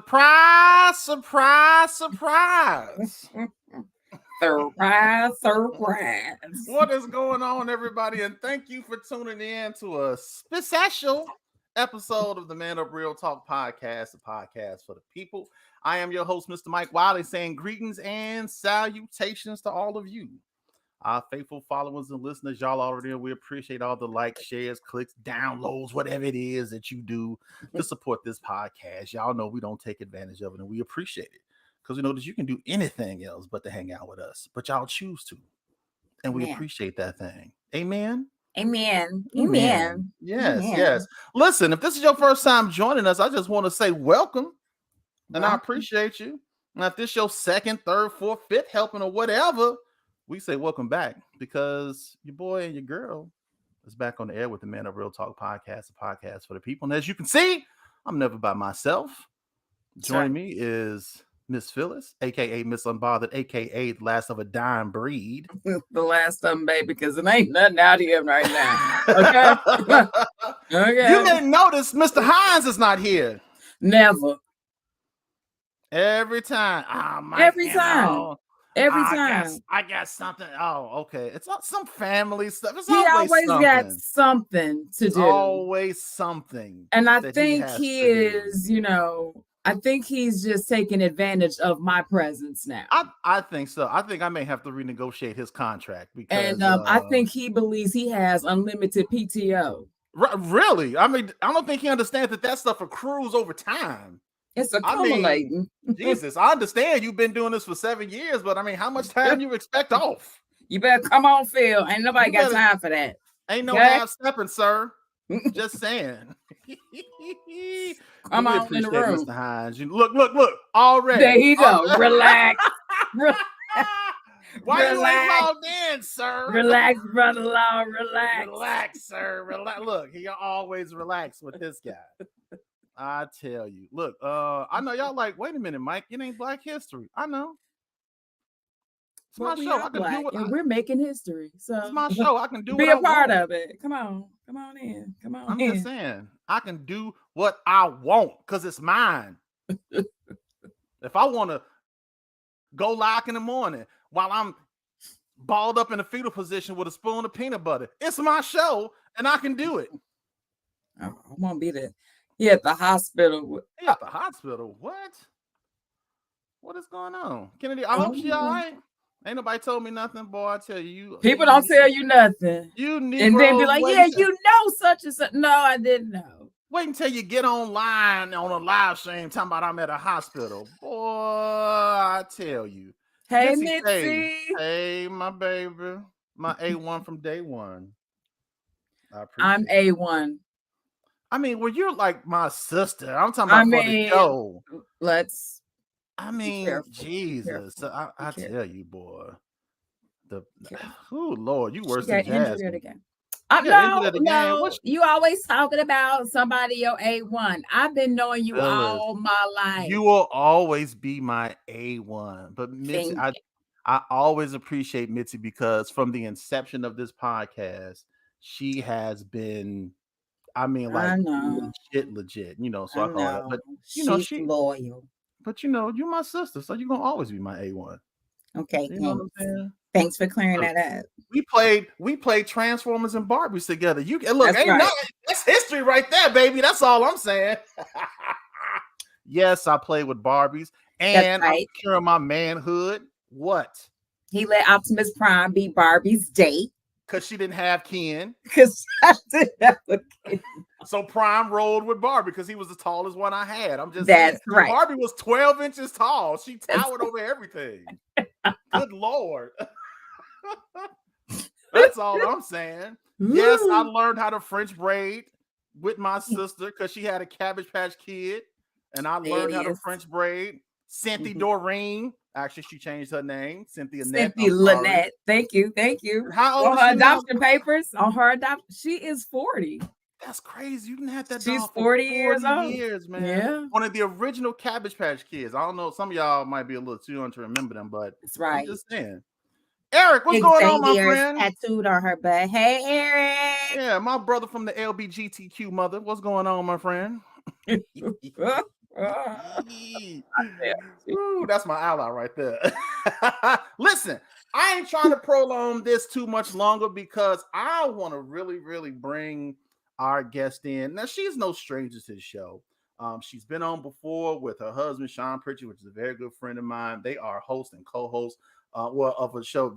Surprise, surprise, surprise. Surprise. What is going on, everybody? And thank you for tuning in to a special episode of the Man Up Real Talk podcast, the podcast for the people. I am your host, Mr. Mike Wiley, saying greetings and salutations to all of you. Our faithful followers and listeners, y'all already know we appreciate all the likes, shares, clicks, downloads, whatever it is that you do to support this podcast. Y'all know we don't take advantage of it, and we appreciate it because we know that you can do anything else but to hang out with us, but y'all choose to, and we appreciate that thing. Amen. Amen. Yes. Listen, if this is your first time joining us, I just want to say welcome, and I appreciate you. Now, if this is your second, third, fourth, fifth helping or whatever, we say welcome back because your boy and your girl is back on the air with the Man of Real Talk podcast, a podcast for the people. And as you can see, I'm never by myself. Joining me is Miss Phyllis, aka Miss Unbothered, aka the last of a dying breed. The last of them, baby, because it ain't nothing out here right now. Okay. You may notice Mr. Hines is not here. Never. Every time. Every time. I got something. Oh, okay. It's not some family stuff. It's he always something. got something to do. Always something. And I think he is, I think he's just taking advantage of my presence now. I think so. I think I may have to renegotiate his contract because I think he believes he has unlimited PTO. Really? I mean, I don't think he understands that stuff accrues over time. It's accumulating. I mean, Jesus, I understand you've been doing this for 7 years, but I mean, how much time you expect off? You better come on, Phil. Ain't nobody got time for that. Ain't no half stepping, sir. Just saying. Come on in the room, Mr. Hines. Look. Already. There you go. Relax. Why you ain't logged in, sir? Relax, brother-in-law. Relax. Relax, sir. Relax. Look, he always relax with this guy. I tell you. Look, I know y'all like, wait a minute, Mike, it ain't Black History. I know. It's my show. I can do what we're making history. So it's my show. I can do be what a part of it. Come on in. I'm just saying, I can do what I want because it's mine. If I want to go lock in the morning while I'm balled up in a fetal position with a spoon of peanut butter, it's my show and I can do it. I won't be there. He at the hospital. He at the hospital? What? What is going on? Kennedy, I hope she all right. Ain't nobody told me nothing, boy. I tell you. People don't tell you nothing. You need and then be like, yeah, you know such and such. No, I didn't know. Wait until you get online on a live stream talking about I'm at a hospital. Boy, I tell you. Hey, Mitzi. Hey, my baby. My A1 from day one. I'm A1. I mean, well, you're like my sister. I'm talking about for the show. Jesus. I tell you, boy. Lord, you worse than Jasmine. No. You always talking about somebody your A1. I've been knowing you all my life. You will always be my A1. But Mitzi, I always appreciate Mitzi because from the inception of this podcast, she has been, I mean, like legit, so I call her. But she's loyal. But you're my sister, so you're gonna always be my A1. Okay, you know what I'm saying? Thanks for clearing that up. We played Transformers and Barbies together. That's history right there, baby. That's all I'm saying. Yes, I played with Barbies, and I'm securing my manhood. What? He let Optimus Prime be Barbie's date. Because she didn't have Ken. Because I didn't have a Ken. So Prime rolled with Barbie because he was the tallest one I had. I'm just saying. Right. Barbie was 12 inches tall. She towered over everything. Good Lord. That's all I'm saying. Ooh. Yes, I learned how to French braid with my sister because she had a Cabbage Patch Kid. And I learned how to French braid. Cynthia Doreen. Actually, she changed her name. Cynthia Lynette. Thank you. How old on her adoption papers? On her adoption, she is 40. That's crazy. You didn't have that. She's 40 years old. Man. Yeah. One of the original Cabbage Patch Kids. I don't know. Some of y'all might be a little too young to remember them, but that's right. I'm just saying. Eric, what's going on, my friend? Tattooed on her butt. Hey, Eric. Yeah, my brother from the LBGTQ mother. What's going on, my friend? Ooh, that's my ally right there. Listen, I ain't trying to prolong this too much longer because I want to really, really bring our guest in. Now, she's no stranger to the show. She's been on before with her husband, Sean Pritchett, which is a very good friend of mine. They are host and co-host of a show.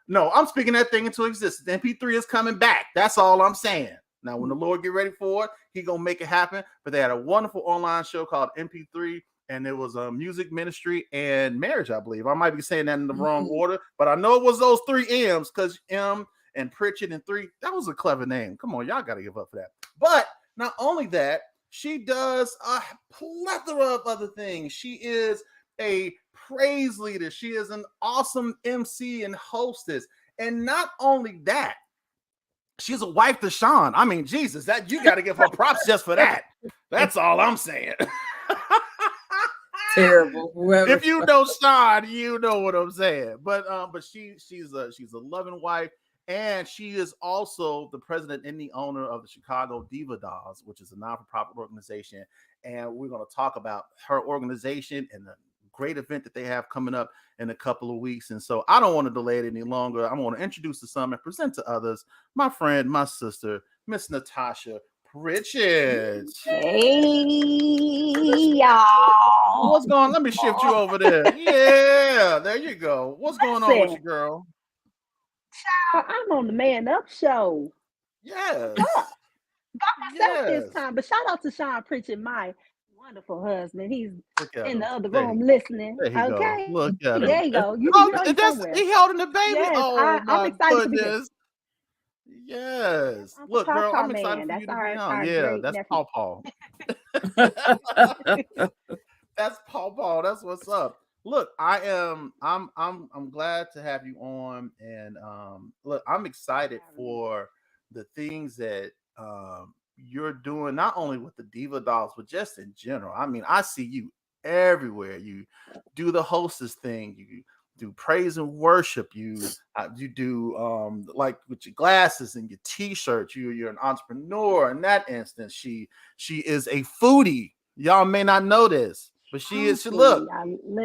No, I'm speaking that thing into existence. MP3 is coming back. That's all I'm saying. Now, when the Lord get ready for it, he gonna make it happen. But they had a wonderful online show called MP3, and it was a music ministry and marriage, I believe. I might be saying that in the wrong order, but I know it was those 3 M's because M and Pritchett and 3. That was a clever name. Come on, y'all got to give up for that. But not only that, she does a plethora of other things. She is a praise leader. She is an awesome MC and hostess. And not only that, she's a wife to Sean. I mean, Jesus, that you got to give her props just for that. That's all I'm saying. Terrible. Whoever. If you know Sean, you know what I'm saying. But she's a loving wife, and she is also the president and the owner of the Chicago Diva Dolls, which is a non-for-profit organization. And we're going to talk about her organization and the great event that they have coming up in a couple of weeks. And so I don't want to delay it any longer. I want to introduce to some and present to others my friend, my sister, Miss Natasha Pritchett. Hey, y'all. What's going on? Let me shift you over there. Yeah, there you go. What's going on with you, girl? Child, I'm on the Man Up show. Yes. By myself this time. But shout out to Sean Pritchett, my wonderful husband. He's in the other room listening. There you go. Look at him. There you go. You know somewhere. He held in the baby. Yes, oh, I'm excited to be here. Yes. Look, girl, I'm excited for you to be on. Yeah, that's Paul. That's Paul. That's what's up. Look, I'm glad to have you on, and look, I'm excited for the things that you're doing, not only with the Diva Dolls, but just in general. I mean, I see you everywhere. You do the hostess thing. You do praise and worship. You do like with your glasses and your t-shirts. You're an entrepreneur. In that instance, she is a foodie. Y'all may not know this, but she is. She look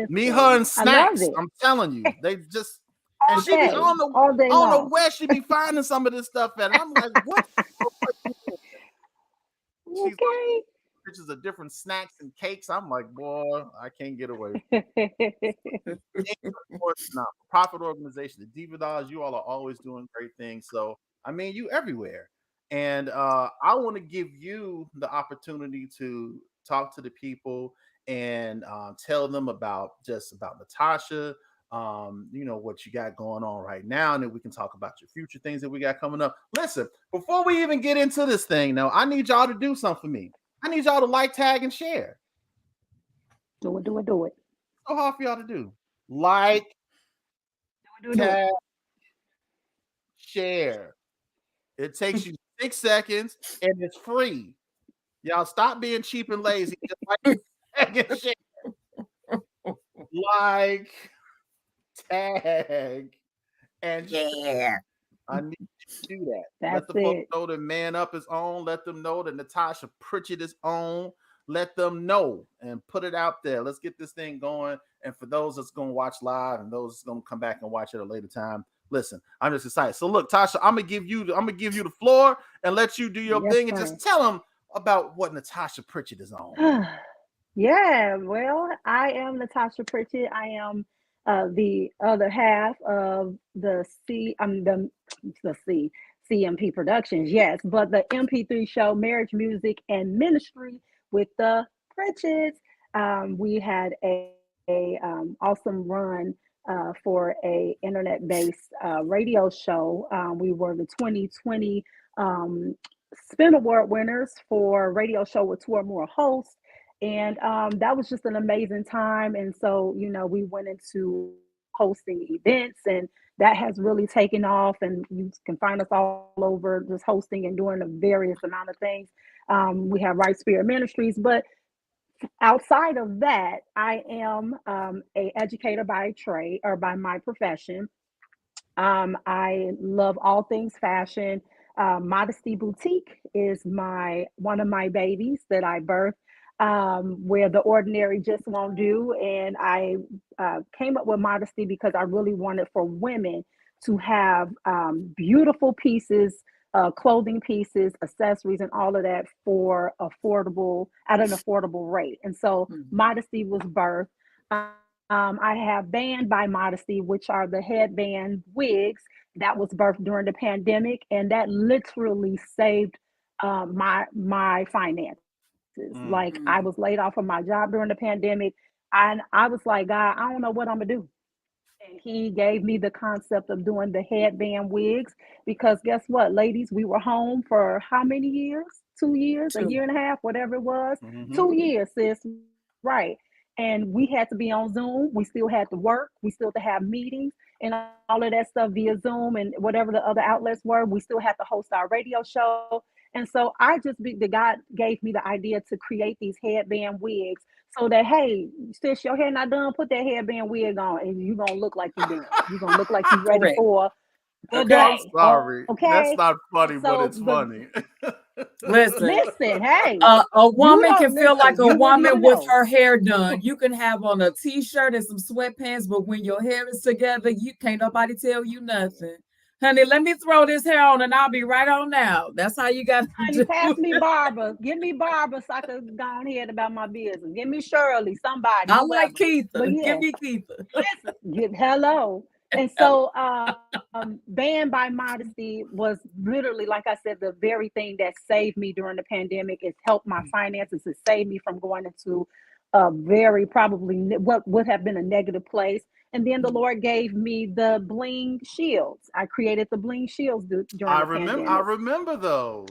me, her, and snacks. I'm telling you, they just. And she be on the I don't know where she be finding some of this stuff at. And I'm like, what? She's like, pictures of different snacks and cakes. I'm like, boy, I can't get away. Profit organization, the Diva Dolls, you all are always doing great things. So, I mean, you everywhere. And I want to give you the opportunity to talk to the people and tell them about Natasha, what you got going on right now, and then we can talk about your future things that we got coming up. Listen, before we even get into this thing, now I need y'all to do something for me. I need y'all to like, tag, and share. Do it. So hard for y'all to do. Like, tag, share. It takes you 6 seconds and it's free. Y'all stop being cheap and lazy. Just like, tag, and share. Like, tag, and share. I need you to do that. Let the folks know that Man Up is on. Let them know that Natasha Pritchett is on. Let them know and put it out there. Let's get this thing going. And for those that's going to watch live and those that's going to come back and watch it at a later time, listen, I'm just excited. So look, Tasha, I'm gonna give you the floor and let you do your thing and just tell them about what Natasha Pritchett is on. Yeah, well, I am Natasha Pritchett. I am the other half of the CMP Productions, yes, but the MP3 show, Marriage, Music, and Ministry with the Pritchetts. We had a awesome run for a internet-based radio show. We were the 2020 Spin Award winners for radio show with 2 or more hosts. And that was just an amazing time. And so, we went into hosting events, and that has really taken off. And you can find us all over just hosting and doing a various amount of things. We have Right Spirit Ministries. But outside of that, I am a educator by trade or by my profession. I love all things fashion. Modesty Boutique is one of my babies that I birthed. where the ordinary just won't do. And I came up with modesty because I really wanted for women to have beautiful pieces, clothing pieces, accessories, and all of that for affordable, at an affordable rate. And so modesty was birthed. I have Band by Modesty, which are the headband wigs that was birthed during the pandemic, and that literally saved my finances. Like I was laid off from my job during the pandemic, and I was like, God, I don't know what I'm gonna do. And he gave me the concept of doing the headband wigs because guess what, ladies, we were home for how many years? 2 years, a year and a half, whatever it was. 2 years, sis. Right. And we had to be on Zoom. We still had to work. We still had to have meetings and all of that stuff via Zoom and whatever the other outlets were. We still had to host our radio show. And so the God gave me the idea to create these headband wigs so that, hey, sis, your hair not done, put that headband wig on and you're going to look like you're done. You're going to look like you're ready for the day. I'm sorry. Okay. That's not funny, but it's funny. Listen, hey. A woman can feel like a woman with her hair done. You can have on a t-shirt and some sweatpants, but when your hair is together, you can't nobody tell you nothing. Honey, let me throw this hair on and I'll be right on now. That's how you got to do. Pass me Barbara. Give me Barbara so I can go on ahead about my business. Give me Shirley, somebody. I like Keitha. Give me Keitha. Hello. And so Band by Modesty was literally, like I said, the very thing that saved me during the pandemic. It's helped my finances. It saved me from going into a very probably what would have been a negative place. And then the Lord gave me the bling shields. I created the bling shields during the pandemic. I remember those.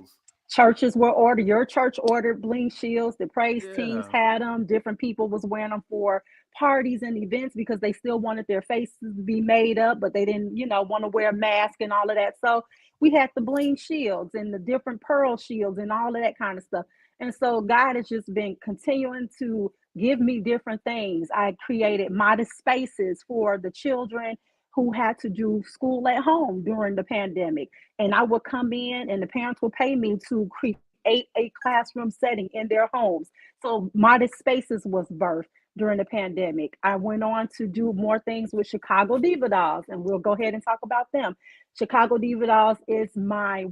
Churches were ordered. Your church ordered bling shields. The praise teams had them. Different people was wearing them for parties and events because they still wanted their faces to be made up, but they didn't, want to wear a mask and all of that. So we had the bling shields and the different pearl shields and all of that kind of stuff. And so God has just been continuing to give me different things. I created modest spaces for the children who had to do school at home during the pandemic. And I would come in and the parents would pay me to create a classroom setting in their homes. So modest spaces was birthed during the pandemic. I went on to do more things with Chicago Diva Dolls, and we'll go ahead and talk about them. Chicago Diva Dolls is my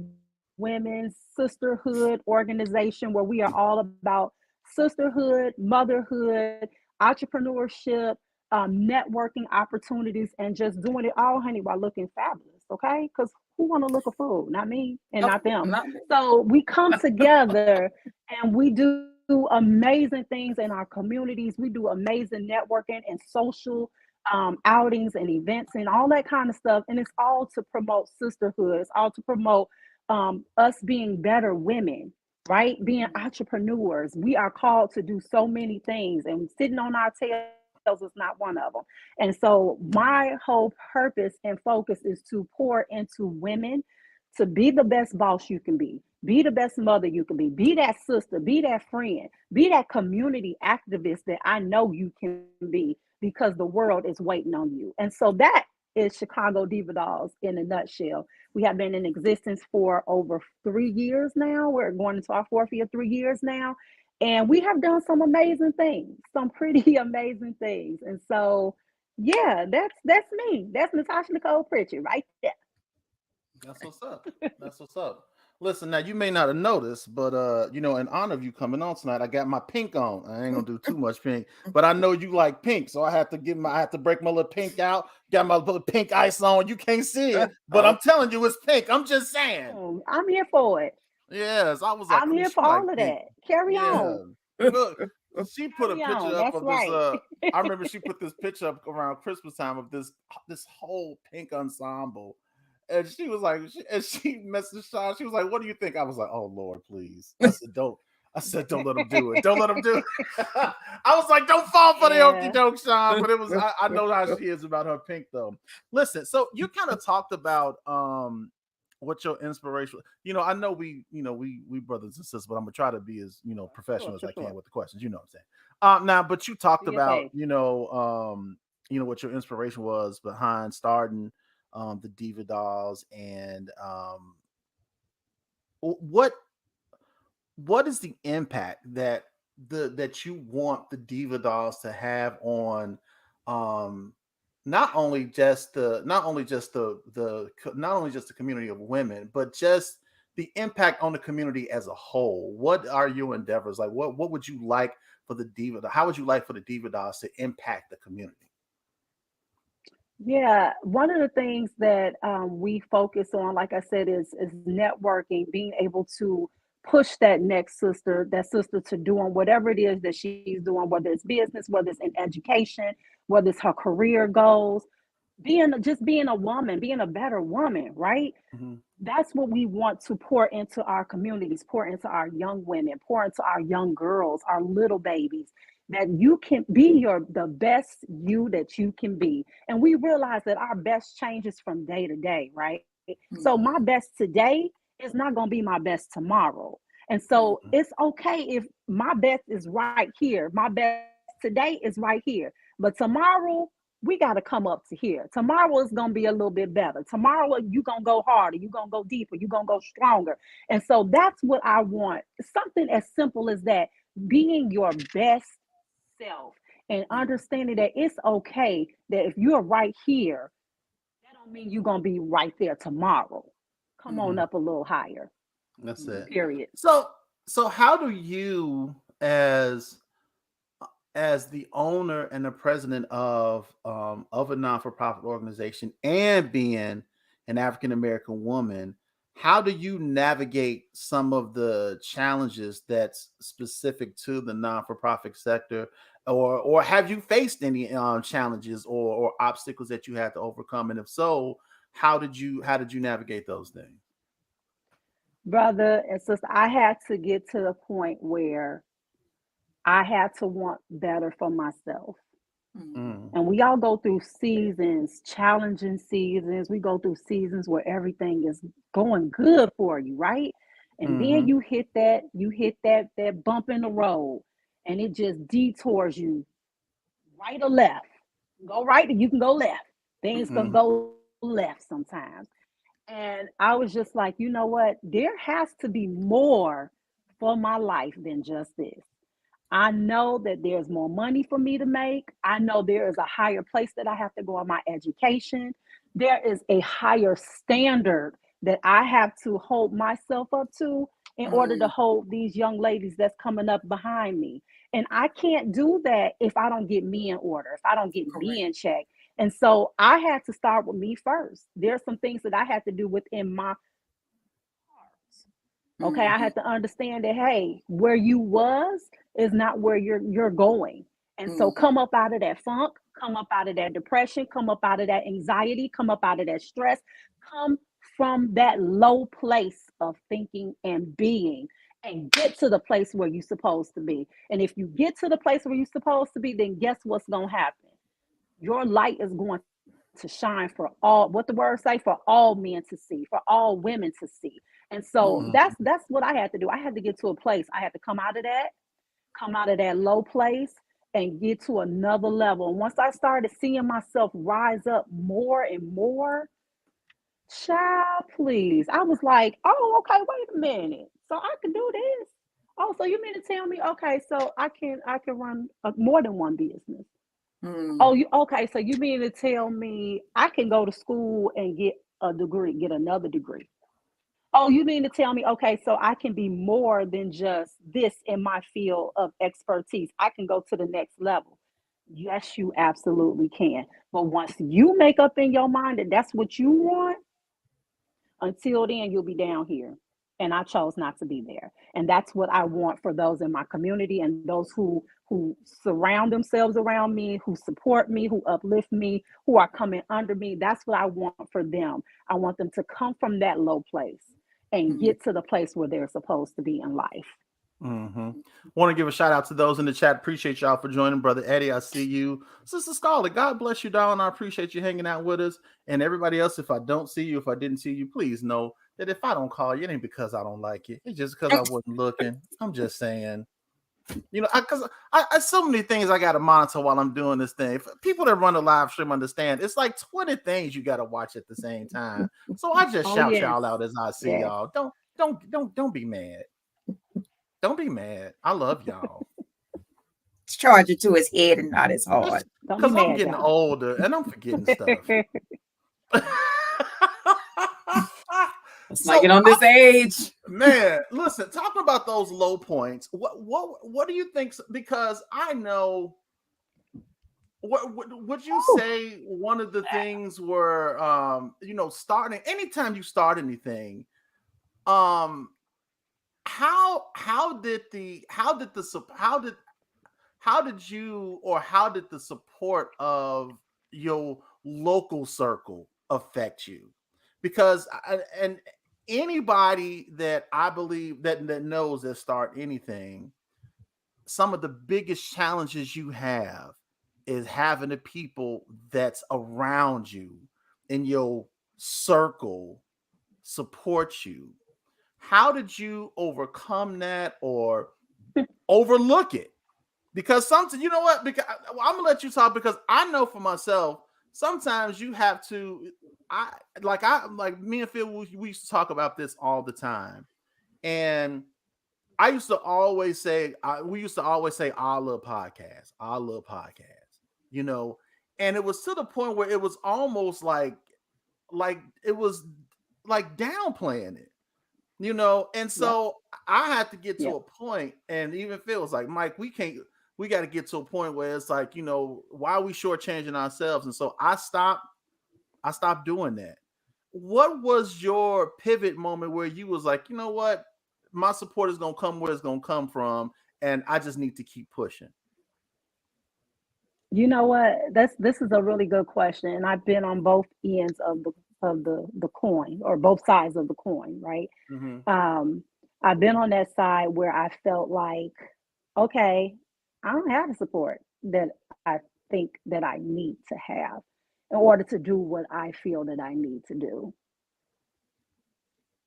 women's sisterhood organization where we are all about sisterhood, motherhood, entrepreneurship, networking opportunities, and just doing it all, honey, while looking fabulous. Okay, because who want to look a fool? Not me and not them. So we come together and we do amazing things in our communities. We do amazing networking and social outings and events and all that kind of stuff. And it's all to promote sisterhood. It's all to promote us being better women, right? Being entrepreneurs. We are called to do so many things, and sitting on our tails is not one of them. And so my whole purpose and focus is to pour into women to be the best boss you can be the best mother you can be that sister, be that friend, be that community activist that I know you can be, because the world is waiting on you. And so that is Chicago Diva Dolls in a nutshell. We have been in existence for over 3 years now. We're going into our fourth year, 3 years now. And we have done some amazing things, some pretty amazing things. And so, yeah, that's me. That's Natasha Nicole Pritchett right there. That's what's up. That's what's up. Listen, now you may not have noticed, but in honor of you coming on tonight, I got my pink on. I ain't gonna do too much pink, but I know you like pink, so I have to break my little pink out. Got my little pink ice on. You can't see it, but I'm telling you, it's pink. I'm just saying. I'm here for it. Yes, I was like, I'm here for all of that. Carry on. Look, she put a picture up of right. this. I remember she put this picture up around Christmas time of this whole pink ensemble. And she was like, she messaged Sean. She was like, "What do you think?" I was like, "Oh Lord, please." I said, "Don't let him do it. Don't let him do it." I was like, "Don't fall for the okie doke, Sean." But it was, I know how she is about her pink though. Listen, so you kind of talked about what your inspiration. I know we brothers and sisters, but I'm gonna try to be as professional as I can with the questions. You know what I'm saying? Now, but you talked about what your inspiration was behind starting the Diva Dolls, and what is the impact that that you want the Diva Dolls to have on, um not only just the community of women, but just the impact on the community as a whole. What are your endeavors like? What would you like for the how would you like for the Diva Dolls to impact the community? Yeah, one of the things that we focus on, like I said, is networking, being able to push that next sister, that sister to doing whatever it is that she's doing, whether it's business, whether it's in education, whether it's her career goals, being a woman, being a better woman, right? Mm-hmm. That's what we want to pour into our communities, pour into our young women, pour into our young girls, our little babies, that you can be the best you that you can be. And we realize that our best changes from day to day, right? So my best today is not going to be my best tomorrow. And so it's okay if my best is right here. My best today is right here. But tomorrow, we got to come up to here. Tomorrow is going to be a little bit better. Tomorrow, you're going to go harder. You're going to go deeper. You're going to go stronger. And so that's what I want. Something as simple as that, being your best self and understanding that it's okay that if you're right here, that don't mean you're going to be right there tomorrow. Come on up a little higher. That's it. Period. So how do you, as the owner and the president of a non-for-profit organization and being an African American woman, how do you navigate some of the challenges that's specific to the non-for-profit sector, or have you faced any challenges or obstacles that you had to overcome, and if so, how did you navigate those things? Brother and sister, I had to get to the point where I had to want better for myself. And we all go through seasons, challenging seasons. We go through seasons where everything is going good for you, right? And then you hit that bump in the road, and it just detours you right or left. Go right, and you can go left. Things can go left sometimes. And I was just like, you know what? There has to be more for my life than just this. I know that there's more money for me to make. I know there is a higher place that I have to go in my education. There is a higher standard that I have to hold myself up to in order to hold these young ladies that's coming up behind me. And I can't do that if I don't get me in order, if I don't get me in check. And so I had to start with me first. There's some things that I had to do within my heart. Okay, I had to understand that, hey, where you was is not where you're going. And so come up out of that funk, come up out of that depression, come up out of that anxiety, come up out of that stress, come from that low place of thinking and being, and get to the place where you're supposed to be. And if you get to the place where you're supposed to be, then guess what's going to happen? Your light is going to shine for all, what the word say, for all men to see, for all women to see. And so that's what I had to do. I had to get to a place. I had to come out of that low place and get to another level. And once I started seeing myself rise up more and more, child, please. I was like, oh, okay, wait a minute. So I can do this. Oh, so you mean to tell me, okay, so I can run more than one business. Oh, okay, so you mean to tell me I can go to school and get a degree, get another degree. Oh, you mean to tell me, okay, so I can be more than just this in my field of expertise. I can go to the next level. Yes, you absolutely can. But once you make up in your mind that that's what you want, until then, you'll be down here. And I chose not to be there. And that's what I want for those in my community and those who surround themselves around me, who support me, who uplift me, who are coming under me. That's what I want for them. I want them to come from that low place and get to the place where they're supposed to be in life. Want to give a shout out to those in the chat. Appreciate y'all for joining. Brother Eddie, I see you. Sister Scarlett, God bless you, darling. I appreciate you hanging out with us. And everybody else, if I don't see you, if I didn't see you, please know that if I don't call you, it ain't because I don't like you. It's just because I wasn't looking. I'm just saying. You know, because I so many things I got to monitor while I'm doing this thing. People that run a live stream understand it's like 20 things you got to watch at the same time. So I just shout y'all out as I see y'all. Don't be mad. Don't be mad. I love y'all. charger to his head and not his heart. Because I'm getting older and I'm forgetting stuff. Let's not get on this age. Man, listen, talking about those low points, what do you think? Because I know, what would you say one of the things were, starting, anytime you start anything, how did the support of your local circle affect you? Because and anybody that I believe that knows that start anything, some of the biggest challenges you have is having the people that's around you in your circle support you. How did you overcome that or overlook it? Because sometimes, you know what? Because I'm gonna let you talk, because I know for myself, sometimes you have to. I like me and Phil. We used to talk about this all the time, and I used to always say, I love podcasts. I love podcasts. And it was to the point where it was almost like it was like downplaying it. And so I had to get to a point, and even Phil was like, Mike, we got to get to a point where it's like, why are we shortchanging ourselves? And so I stopped doing that. What was your pivot moment where you was like, you know what, my support is going to come where it's going to come from, and I just need to keep pushing? You know what? This is a really good question, and I've been on both ends of the coin, or both sides of the coin, right? Mm-hmm. I've been on that side where I felt like, okay, I don't have the support that I think that I need to have in order to do what I feel that I need to do.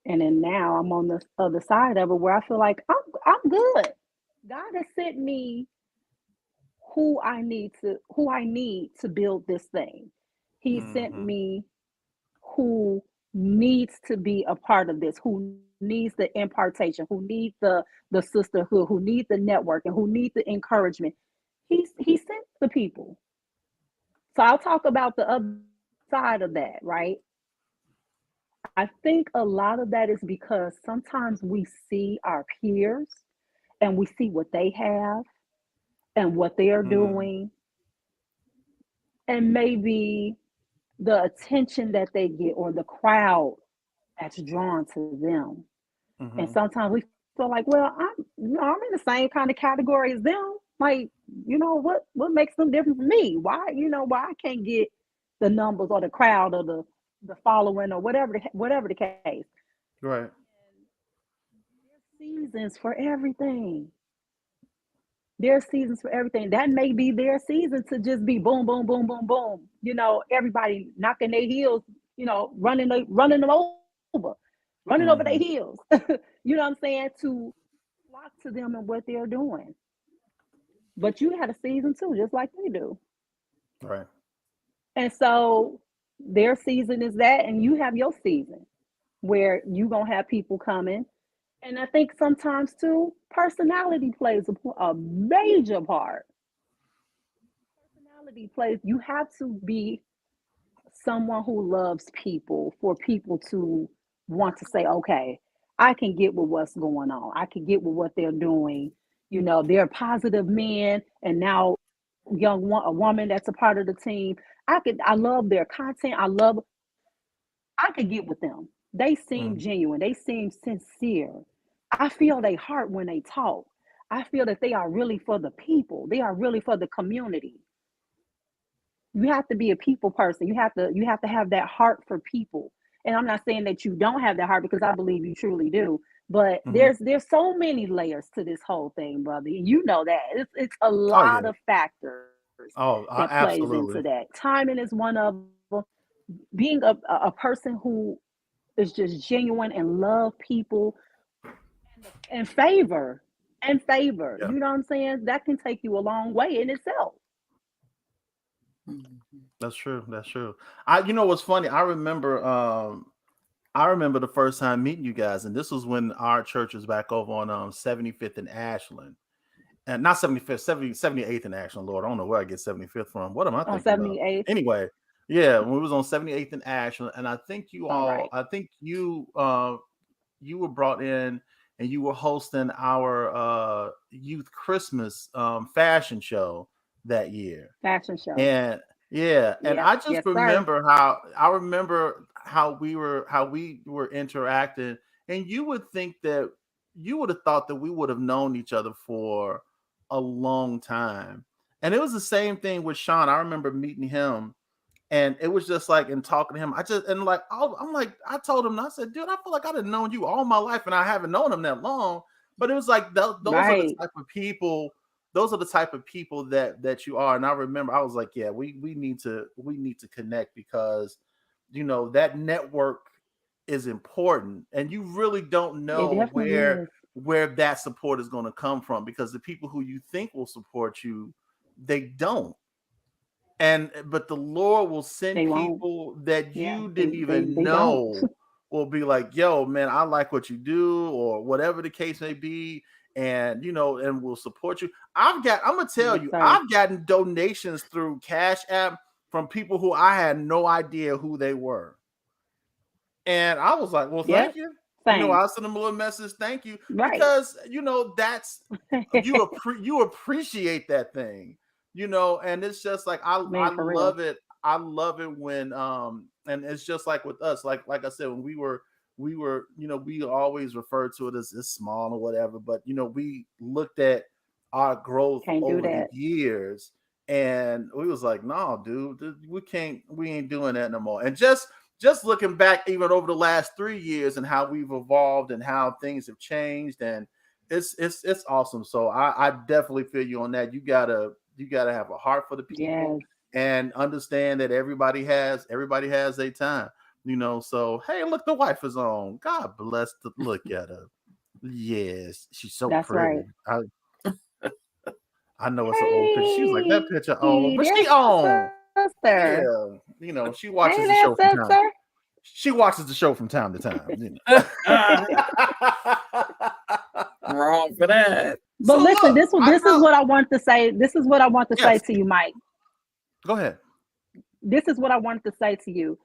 And then now I'm on the other side of it where I feel like I'm good. God has sent me who I need to build this thing. He sent Mm-hmm. me who needs to be a part of this, who needs the impartation, who needs the sisterhood, who needs the networking, who needs the encouragement. He sent the people. So I'll talk about the other side of that, right? I think a lot of that is because sometimes we see our peers and we see what they have and what they are Mm-hmm. doing, and maybe the attention that they get or the crowd that's drawn to them. And Mm-hmm. sometimes we feel like, well, I'm in the same kind of category as them. Like, what makes them different from me? Why I can't get the numbers or the crowd or the following or whatever the case. Right. There's seasons for everything. There's seasons for everything. That may be their season to just be boom, boom, boom, boom, boom. Everybody knocking their heels, running them over, running over their Mm-hmm. heels. You know what I'm saying? To flock to them and what they're doing. But you had a season too, just like we do. Right. And so their season is that, and you have your season where you gonna have people coming. And I think sometimes too, personality plays a major part. Personality plays. You have to be someone who loves people for people to want to say, okay, I can get with what's going on. I can get with what they're doing. They're positive men, and now a woman that's a part of the team. I love their content. I could get with them. They seem Mm-hmm. genuine. They seem sincere. I feel their heart when they talk. I feel that they are really for the people. They are really for the community. You have to be a people person. You have to have that heart for people. And I'm not saying that you don't have that heart, because I believe you truly do. But Mm-hmm. there's so many layers to this whole thing, brother. You know that it's a Oh yeah. lot of factors Oh, that plays into absolutely. that. Timing is one of them. Being a person who is just genuine and love people, and favor. Yeah. You know what I'm saying? That can take you a long way in itself. That's true. That's true. You know what's funny? I remember the first time meeting you guys, and this was when our church was back over on 75th and Ashland. and not 75th, 78th in Ashland. Lord, I don't know where I get 75th from. What am I On thinking of? 78th. Anyway, yeah, when we was on 78th in Ashland, and I think All right. you were brought in and you were hosting our youth Christmas fashion show that year. Fashion show. And yeah, and Yep. I just Yes, sir. remember how we were interacting, and you would think that you would have thought that we would have known each other for a long time. And it was the same thing with Sean. I remember meeting him, and it was just like, and talking to him, I'm like, I told him, I said, dude, I feel like I'd have known you all my life and I haven't known him that long. But it was like those are the Right. type of people, that you are. And I remember I was like, yeah, we need to connect, because that network is important, and you really don't It know definitely is. where that support is going to come from, because the people who you think will support you, they don't. But the Lord will send They won't. people that Yeah. you didn't even They don't. know will be like, yo, man, I like what you do, or whatever the case may be, and and will support you. I'm gonna tell Yes, you, sir. I've gotten donations through Cash App from people who I had no idea who they were. And I was like, well, Yep. thank you. Same. I sent them a little message, thank you, Right. because that's you appreciate that thing, and it's just like I Man, for real. love it. I love it when and it's just like with us, like I said, when we were we always referred to it as small or whatever, but we looked at our growth Can't do over the that. years, and we was like, no, dude, we ain't doing that no more. And just looking back, even over the last 3 years, and how we've evolved and how things have changed, and it's awesome. So I definitely feel you on that. You gotta have a heart for the people, Yes. and understand that everybody has their time. So hey, look, the wife is on. God bless. Look at her. Yes, she's so That's right. pretty. I know it's an old picture. She was like, that picture old, Hey, but she there's on. my sister. Yeah, she Hey watches the there, show from time. sister. She watches the show from time to time. Wrong for that. But So listen, look, this is what I want to say. This is what I want to say Yes. to you, Mike. Go ahead. This is what I wanted to say to you.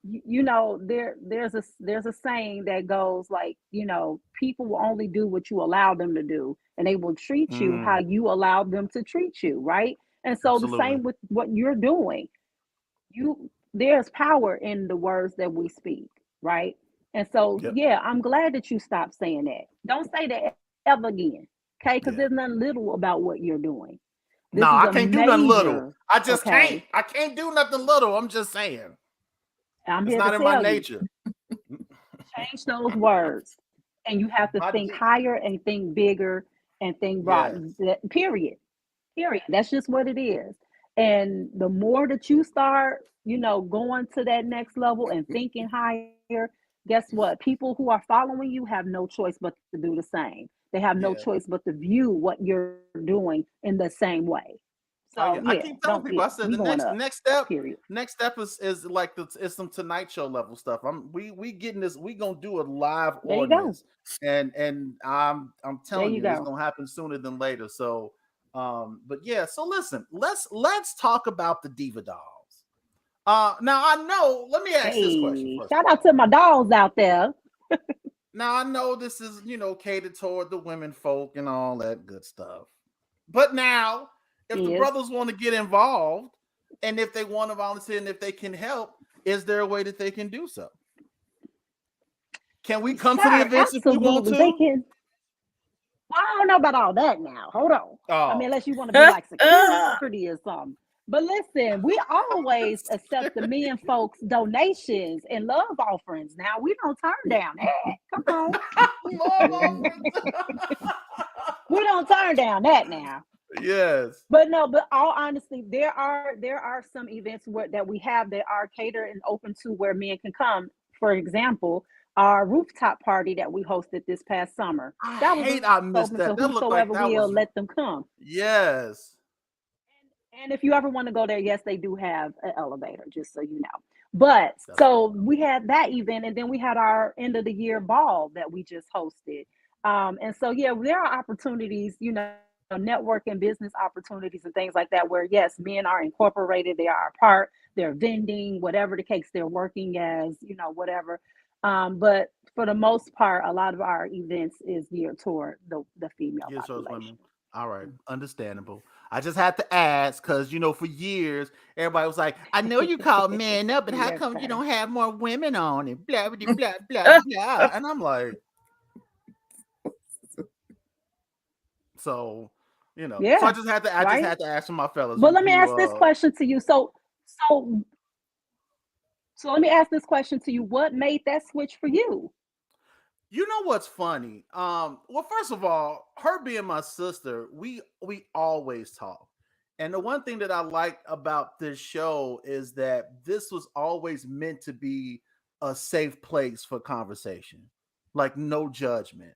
There's a saying that goes like, people will only do what you allow them to do, and they will treat you how you allow them to treat you, right? And so the Absolutely. same with what you're doing. There's power in the words that we speak, right? And so Yep. yeah, I'm glad that you stopped saying that. Don't say that ever again, okay? Because Yeah. there's nothing little about what you're doing. This No, is I a can't do nothing little. major, I just can't. okay? I can't do nothing little. I'm just saying. I'm It's here to not in my tell you, nature. change those words, and you have to My think di- higher and think bigger and think broad. yes. Period. Period. That's just what it is. And the more that you start, going to that next level and thinking higher, guess what? People who are following you have no choice but to do the same. They have no Yeah. choice but to view what you're doing in the same way. Oh So yeah. I yeah, keep telling people. I said we the going up. next step. Period. Next step is like it's some Tonight Show level stuff. We getting this. We gonna do a live There you go. audience, and I'm There telling you you, it's go. gonna happen sooner than later. So, but yeah. So listen, let's talk about the Diva Dolls. Now I know. Let me ask this question Hey, first of shout all. out to my dolls out there. Now I know this is catered toward the women folk and all that good stuff. But now, if the Is brothers want to get involved, and if they want to volunteer, and if they can help, is there a way that they can do so? Can we come to the sir, events if we want absolutely. They to? can. Well, I don't know about all that now. Hold on. I mean, Oh, unless you want to be like security or something. But listen, we always accept the men folks' donations and love offerings. Now we don't turn down that. Come on. Lord, We don't turn down that now. yes. But no, but all honesty, there are some events that we have that are catered and open to where men can come. For example, our rooftop party that we hosted this past summer. I That was hate I open to missed that. That looked whosoever like that will was let them come. yes. And if you ever want to go there, yes, they do have an elevator, just so you know. But That's so we had that event, and then we had our end of the year ball that we just hosted. And so yeah, there are opportunities, networking, business opportunities, and things like that. Where yes, men are incorporated, they are a part, they're vending, whatever the case, they're working as whatever. But for the most part, a lot of our events is geared toward the female Yes, those population. women. All right, understandable. I just had to ask because for years everybody was like, "I know you call men up, but how Yes, come you sir. don't have more women on it?" Blah blah blah blah blah. And I'm like, so so Yeah, I just right. had to ask my fellas But let me ask this who question to you. So let me ask this question to you. What made that switch for you? you know what's funny? Well, first of all, her being my sister, we always talk. And the one thing that I like about this show is that this was always meant to be a safe place for conversation. Like no judgment.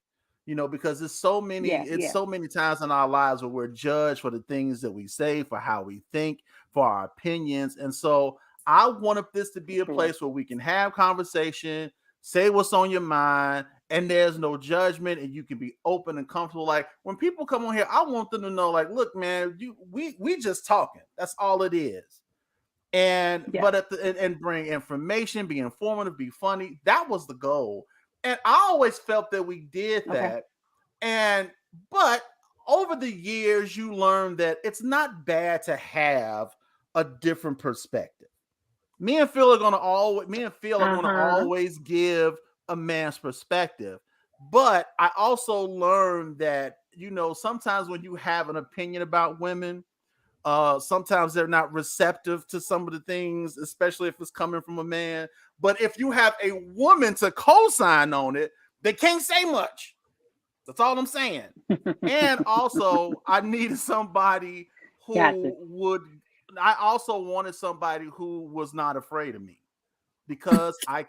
Because Yeah, it's yeah, so many times in our lives where we're judged for the things that we say, for how we think, for our opinions. And so I wanted this to be a sure. place where we can have conversation, say what's on your mind, and there's no judgment, and you can be open and comfortable. Like when people come on here, I want them to know, like, look, man, we just talking. That's all it is. And Yeah. but and bring information, be informative, be funny. That was the goal. And I always felt that we did Okay. that. And but over the years, you learn that it's not bad to have a different perspective. Me and Phil are gonna Uh-huh. always give a man's perspective. But I also learned that, sometimes when you have an opinion about women, sometimes they're not receptive to some of the things, especially if it's coming from a man. But if you have a woman to co-sign on it, they can't say much. That's all I'm saying. And also, I needed somebody Gotcha. who would. I also wanted somebody who was not afraid of me because I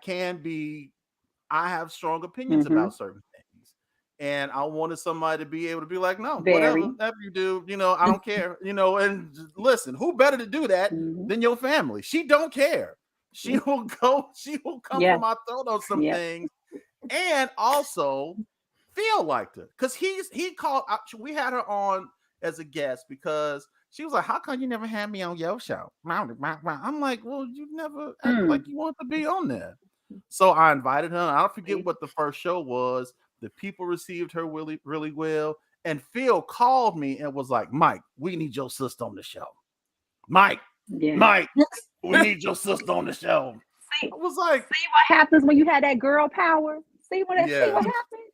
have strong opinions Mm-hmm. about certain things. And I wanted somebody to be able to be like, no, Very. whatever you do, I don't care, and listen, who better to do that Mm-hmm. than your family? She don't care. She will come for Yeah. my throat on some Yep. things. And also, Phil liked her because he called. We had her on as a guest because she was like, "How come you never had me on your show?" I'm like, "Well, you never acted like Mm. you want to be on there." So I invited her. I don't forget See? what the first show was. The people received her really, really well. And Phil called me and was like, "Mike, we need your sister on the show. Mike, Yeah. Mike, we need your sister on the show." See, I was like, see what happens when you had that girl power. See "Yeah." what happens?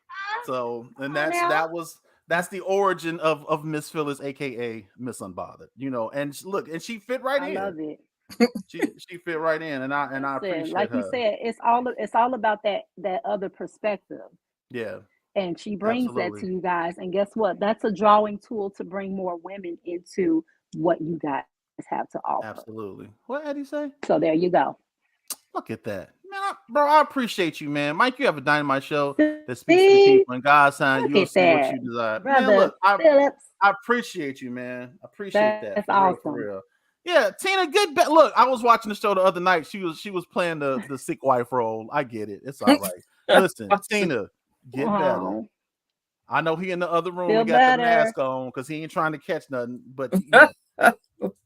Huh? So, and Come on now. that's the origin of Miss Phyllis, aka Miss Unbothered. And look, and she fit right I in. love it. She fit right in, and I Listen, appreciate like you her. said, it's all about that other perspective. Yeah, And she brings that absolutely, to you guys. And guess what? That's a drawing tool to bring more women into what you guys have to offer. absolutely. What Eddie say? So there you go. Look at that, man, bro. I appreciate you, man. Mike, you have a dynamite show that speaks to the See, people, and God's sign, look you'll at see what that, you desire, man. brother Look, I Phillips. I appreciate you, man. I appreciate That's that for real, for awesome. real. Yeah, Tina, look, I was watching the show the other night. She was playing the sick wife role. I get it. It's all right. Listen, Tina, get better. Oh, I know he in the other room. He feel got the better. mask on because he ain't trying to catch nothing. But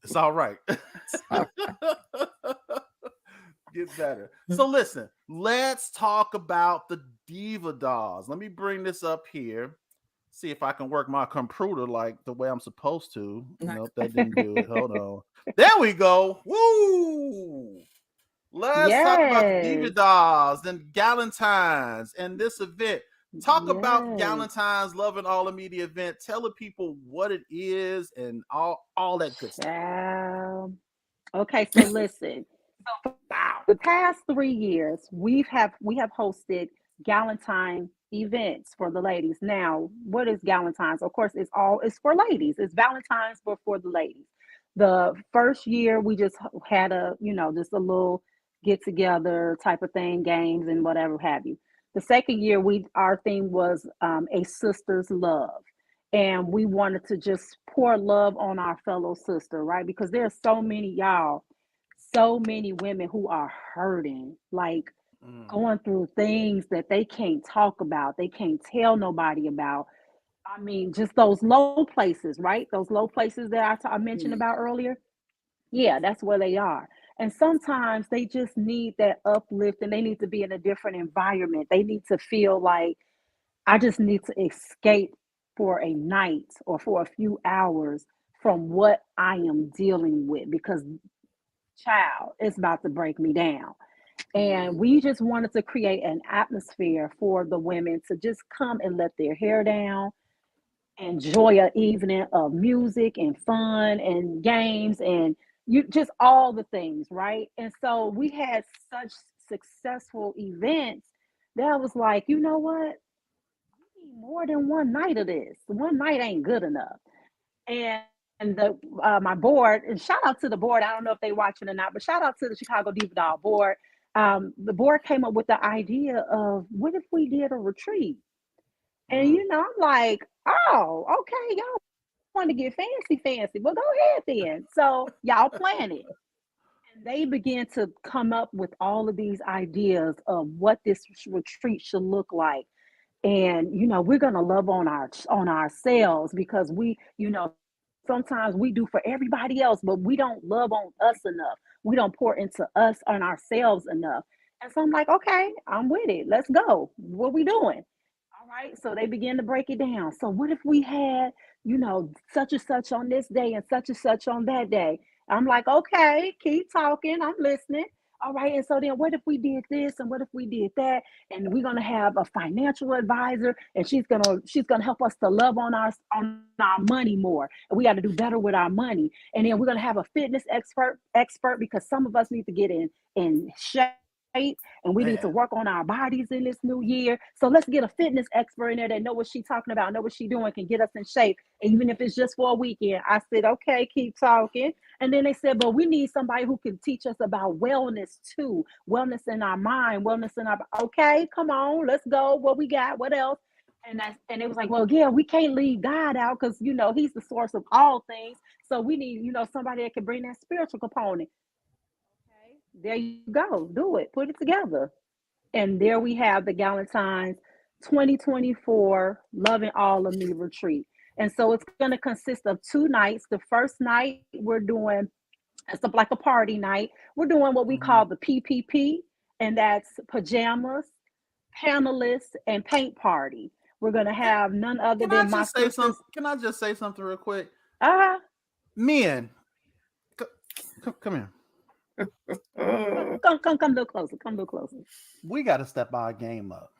it's all right. Get better. So listen, let's talk about the Diva Dolls. Let me bring this up here. See if I can work my computer like the way I'm supposed to. Nope, that didn't do it. Hold on. There we go. Woo! Let's talk about the Diva Yes, Dolls and Galentine's and this event. Talk about yes. Galentine's Love and All the Media event. Tell the people what it is and all that good stuff. Child. Okay, so listen. Wow. The past 3 years, we have hosted Galentine events for the ladies. Now, what is Galentine's? Of course, it's for ladies. It's Valentine's, but for the ladies. The first year, we just had just a little get together type of thing, games and whatever have you. The second year, we our theme was a sister's love, and we wanted to just pour love on our fellow sister, right? Because there's so many y'all, so many women who are hurting, like Mm, going through things that they can't talk about, they can't tell nobody about. I mean, just those low places, right? Those low places that I mentioned Mm. about earlier. Yeah, that's where they are. And sometimes they just need that uplift and they need to be in a different environment. They need to feel like I just need to escape for a night or for a few hours from what I am dealing with because, child, it's about to break me down. And we just wanted to create an atmosphere for the women to just come and let their hair down, enjoy an evening of music and fun and games and you just all the things, right? And so we had such successful events that I was like, you know what? We need more than one night of this. One night ain't good enough. And the my board, and shout out to the board. I don't know if they watching or not, but shout out to the Chicago Diva Doll board. The board came up with the idea of what if we did a retreat? And Mm. you know, I'm like, oh, okay, y'all want to get fancy, fancy. Well, go ahead then. So y'all plan it. And they began to come up with all of these ideas of what this retreat should look like. And you know, we're gonna love on ourselves because we, you know, sometimes we do for everybody else, but we don't love on us enough. We don't pour into us and ourselves enough. And so I'm like, okay, I'm with it. Let's go. What we doing? All right. So they begin to break it down. So what if we had, you know, such and such on this day and such on that day? I'm like, okay, keep talking. I'm listening. All right. And so then what if we did this and what if we did that? And we're gonna have a financial advisor and she's gonna help us to love on our money more. And we got to do better with our money. And then we're gonna have a fitness expert because some of us need to get in shape and we need to Man, work on our bodies in this new year. So let's get a fitness expert in there that know what she's talking about, know what she's doing, can get us in shape. And even if it's just for a weekend, I said, okay, keep talking. And then they said, but we need somebody who can teach us about wellness too, wellness in our mind, wellness in our, okay, come on, let's go. What we got? What else? And it was like, well, yeah, we can't leave God out because you know he's the source of all things. So we need, you know, somebody that can bring that spiritual component. Okay, there you go. Do it. Put it together. And there we have the Galentine's 2024 Loving All of Me retreat. And so it's going to consist of 2 nights. The first night we're doing it's like a party night. We're doing what we call mhm. the PPP, and that's pajamas, panelists, and paint party. We're going to Can, have none other can I than my just say sisters. something? Can I just say something real quick? Ah, Men, come here. come a little closer. Come a little closer. We got to step our game up.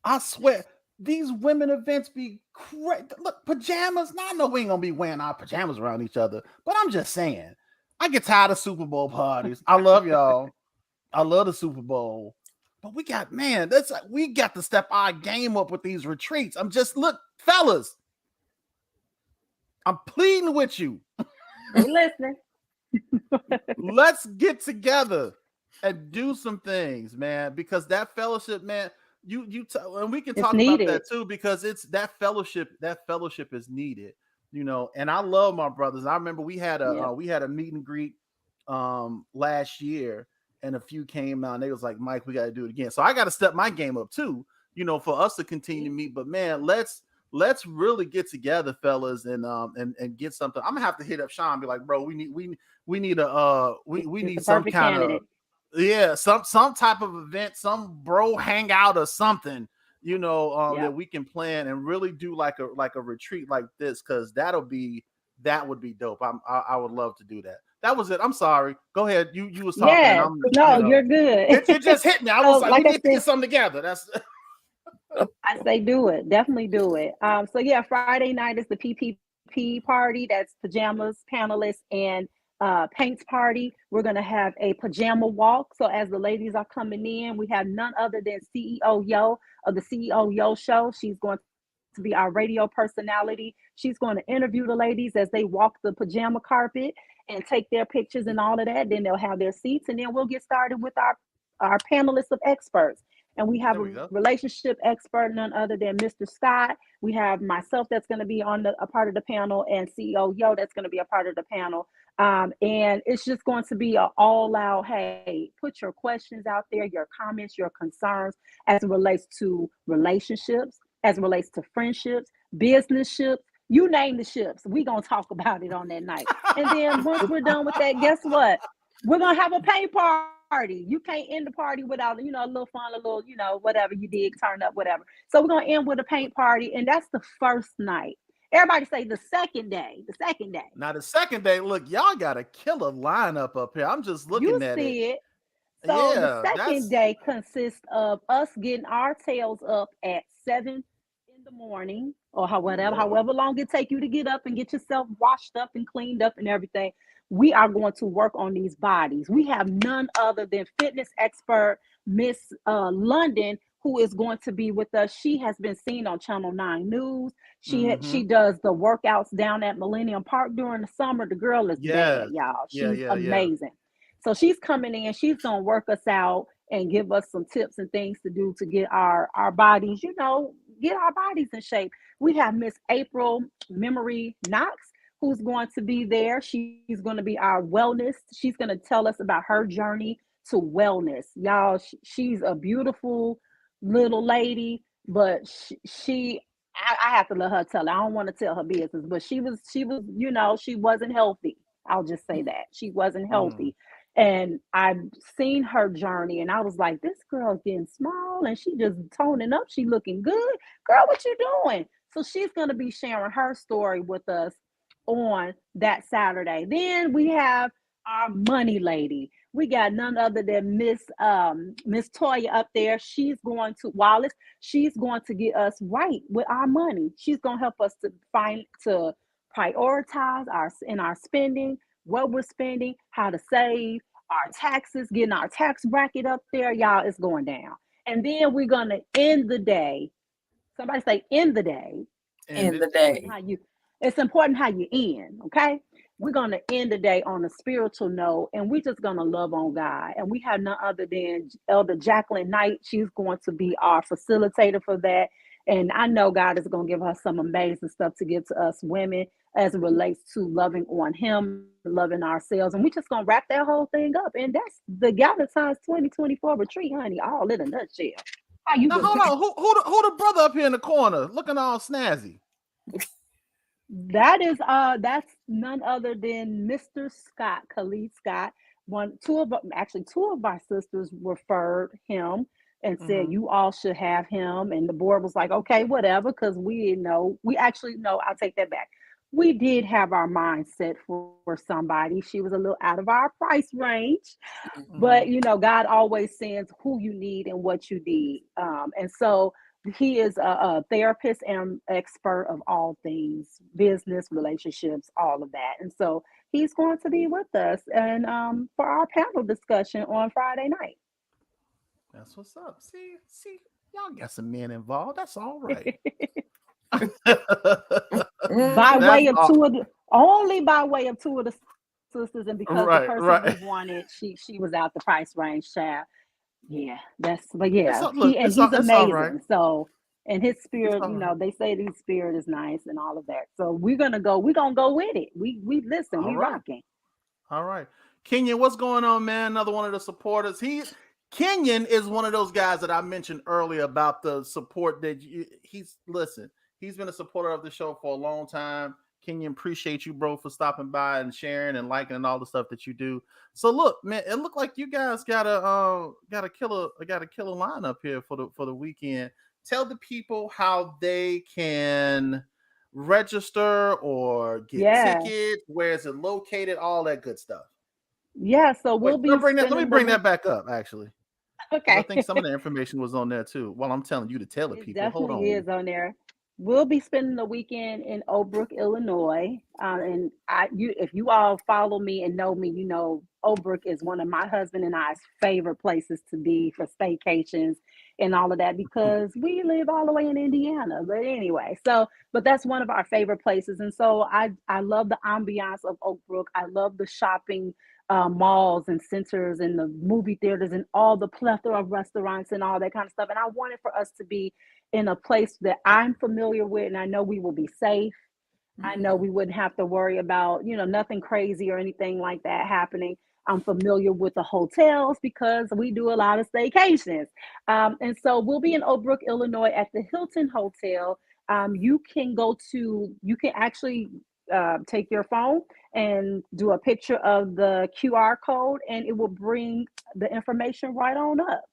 I swear, these women events be crazy. Look, pajamas. Now I know we ain't gonna be wearing our pajamas around each other, but I'm just saying. I get tired of Super Bowl parties. I love y'all. I love the Super Bowl, but we got man. That's we got to step our game up with these retreats. I'm just look, fellas. I'm pleading with you. We listening. Let's get together and do some things, man, because that fellowship, man, and we can It's talk about needed. that too because it's that fellowship is needed, you know. And I love my brothers. I remember Yep. we had a meet and greet last year, and a few came out and they was like, Mike, we got to do it again. So I got to step my game up too, you know, for us to continue to meet. But man, let's really get together, fellas, and get something. I'm gonna have to hit up Sean and be like, bro, we need a we It's the need some perfect kind of, candidate. yeah, some type of event, some bro hangout or something, you know, that Yep. we can plan and really do like a retreat like this, because that would be dope. I would love to do that. That was it. I'm sorry. Go ahead. You was talking and Yes. I'm, you No, know, you're good. it just hit me. I So, was like, we like I need to said, get something together. That's I say do it. Definitely do it. So yeah, Friday night is the PPP party. That's pajamas, panelists, and paints party. We're gonna have a pajama walk. So as the ladies are coming in, we have none other than CEO Yo of the CEO Yo show. She's going to be our radio personality. She's going to interview the ladies as they walk the pajama carpet and take their pictures and all of that. Then they'll have their seats, and then we'll get started with our panelists of experts. And we have there a we go. relationship expert, none other than Mr. Scott. We have myself that's going to be on a part of the panel, and CEO Yo that's going to be a part of the panel. And it's just going to be an all out, hey, put your questions out there, your comments, your concerns as it relates to relationships, as it relates to friendships, business ships, you name the ships. We're going to talk about it on that night. And then once we're done with that, guess what? We're going to have a paint party. You can't end the party without, a little fun, a little, whatever you did, turn up, whatever. So we're going to end with a paint party. And that's the first night. Everybody say the second day. Now the second day, look, y'all got a killer lineup up here. I'm just looking at it. You see it. So the Yeah, second day consists of us getting our tails up at 7 in the morning, or however long it take you to get up and get yourself washed up and cleaned up and everything. We are going to work on these bodies. We have none other than fitness expert Miss London, who is going to be with us. She has been seen on Channel 9 News. She does the workouts down at Millennium Park during the summer. The girl is bad, y'all. She's amazing. So she's coming in. She's going to work us out and give us some tips and things to do to get our bodies, get our bodies in shape. We have Miss April Memory Knox, who's going to be there. She's going to be our wellness. She's going to tell us about her journey to wellness. Y'all, she's a beautiful little lady, but I have to let her tell it. I don't want to tell her business, but she was, she wasn't healthy. I'll just say that. She wasn't healthy. And I've seen her journey and I was like, this girl's getting small and she just toning up. She looking good. Girl, what you doing? So she's going to be sharing her story with us on that Saturday. Then we have our money lady. We got none other than Miss Toya up there. She's going to Wallace. She's going to get us right with our money. She's going to help us to prioritize our spending, what we're spending, how to save, our taxes, getting our tax bracket up there. Y'all, it's going down. And then we're going to end the day. Somebody say end the day. End the day. It's important how you end, okay? We're going to end the day on a spiritual note, and we're just going to love on God. And we have none other than Elder Jacqueline Knight. She's going to be our facilitator for that. And I know God is going to give her some amazing stuff to give to us women as it relates to loving on Him, loving ourselves. And we're just going to wrap that whole thing up. And that's the Galentine's 2024 retreat, honey, all in a nutshell. How you now, hold on. Who the brother up here in the corner looking all snazzy? That is that's none other than Mr. Scott, Khalid Scott. Two of our sisters referred him and said you all should have him, and the board was like, okay, whatever, because we actually know, I'll take that back. We did have our mind set for somebody. She was a little out of our price range, but God always sends who you need and what you need, and so he is a therapist and expert of all things business, relationships, all of that. And so he's going to be with us and for our panel discussion on Friday night. That's what's up. See, y'all got some men involved. That's all right. Only by way of two of the sisters, and because the person we wanted, she was out the price range, child. Yeah, he's amazing. Right. So, and his spirit, they say his spirit is nice and all of that. So we're gonna go with it. We listen, we rocking. All right. Kenyon, what's going on, man? Another one of the supporters. Kenyon is one of those guys that I mentioned earlier about the support that he's been a supporter of the show for a long time. Kenyon, appreciate you, bro, for stopping by and sharing and liking and all the stuff that you do. So look, man, it looked like you guys got a killer lineup here for the weekend. Tell the people how they can register or get tickets. Where is it located? All that good stuff. Yeah, so let me bring that back up, actually. Okay. I think some of the information was on there too. Well, I'm telling you to tell the people. Hold on. Definitely is on there. We'll be spending the weekend in Oak Brook, Illinois. And if you all follow me and know me, Oak Brook is one of my husband and I's favorite places to be for staycations and all of that, because we live all the way in Indiana. But anyway, but that's one of our favorite places. And so I love the ambiance of Oak Brook. I love the shopping malls and centers and the movie theaters and all the plethora of restaurants and all that kind of stuff. And I wanted for us to be in a place that I'm familiar with, and I know we will be safe. I know we wouldn't have to worry about, nothing crazy or anything like that happening. I'm familiar with the hotels because we do a lot of staycations. And so we'll be in Oak Brook, Illinois at the Hilton Hotel. You can actually take your phone and do a picture of the QR code, and it will bring the information right on up.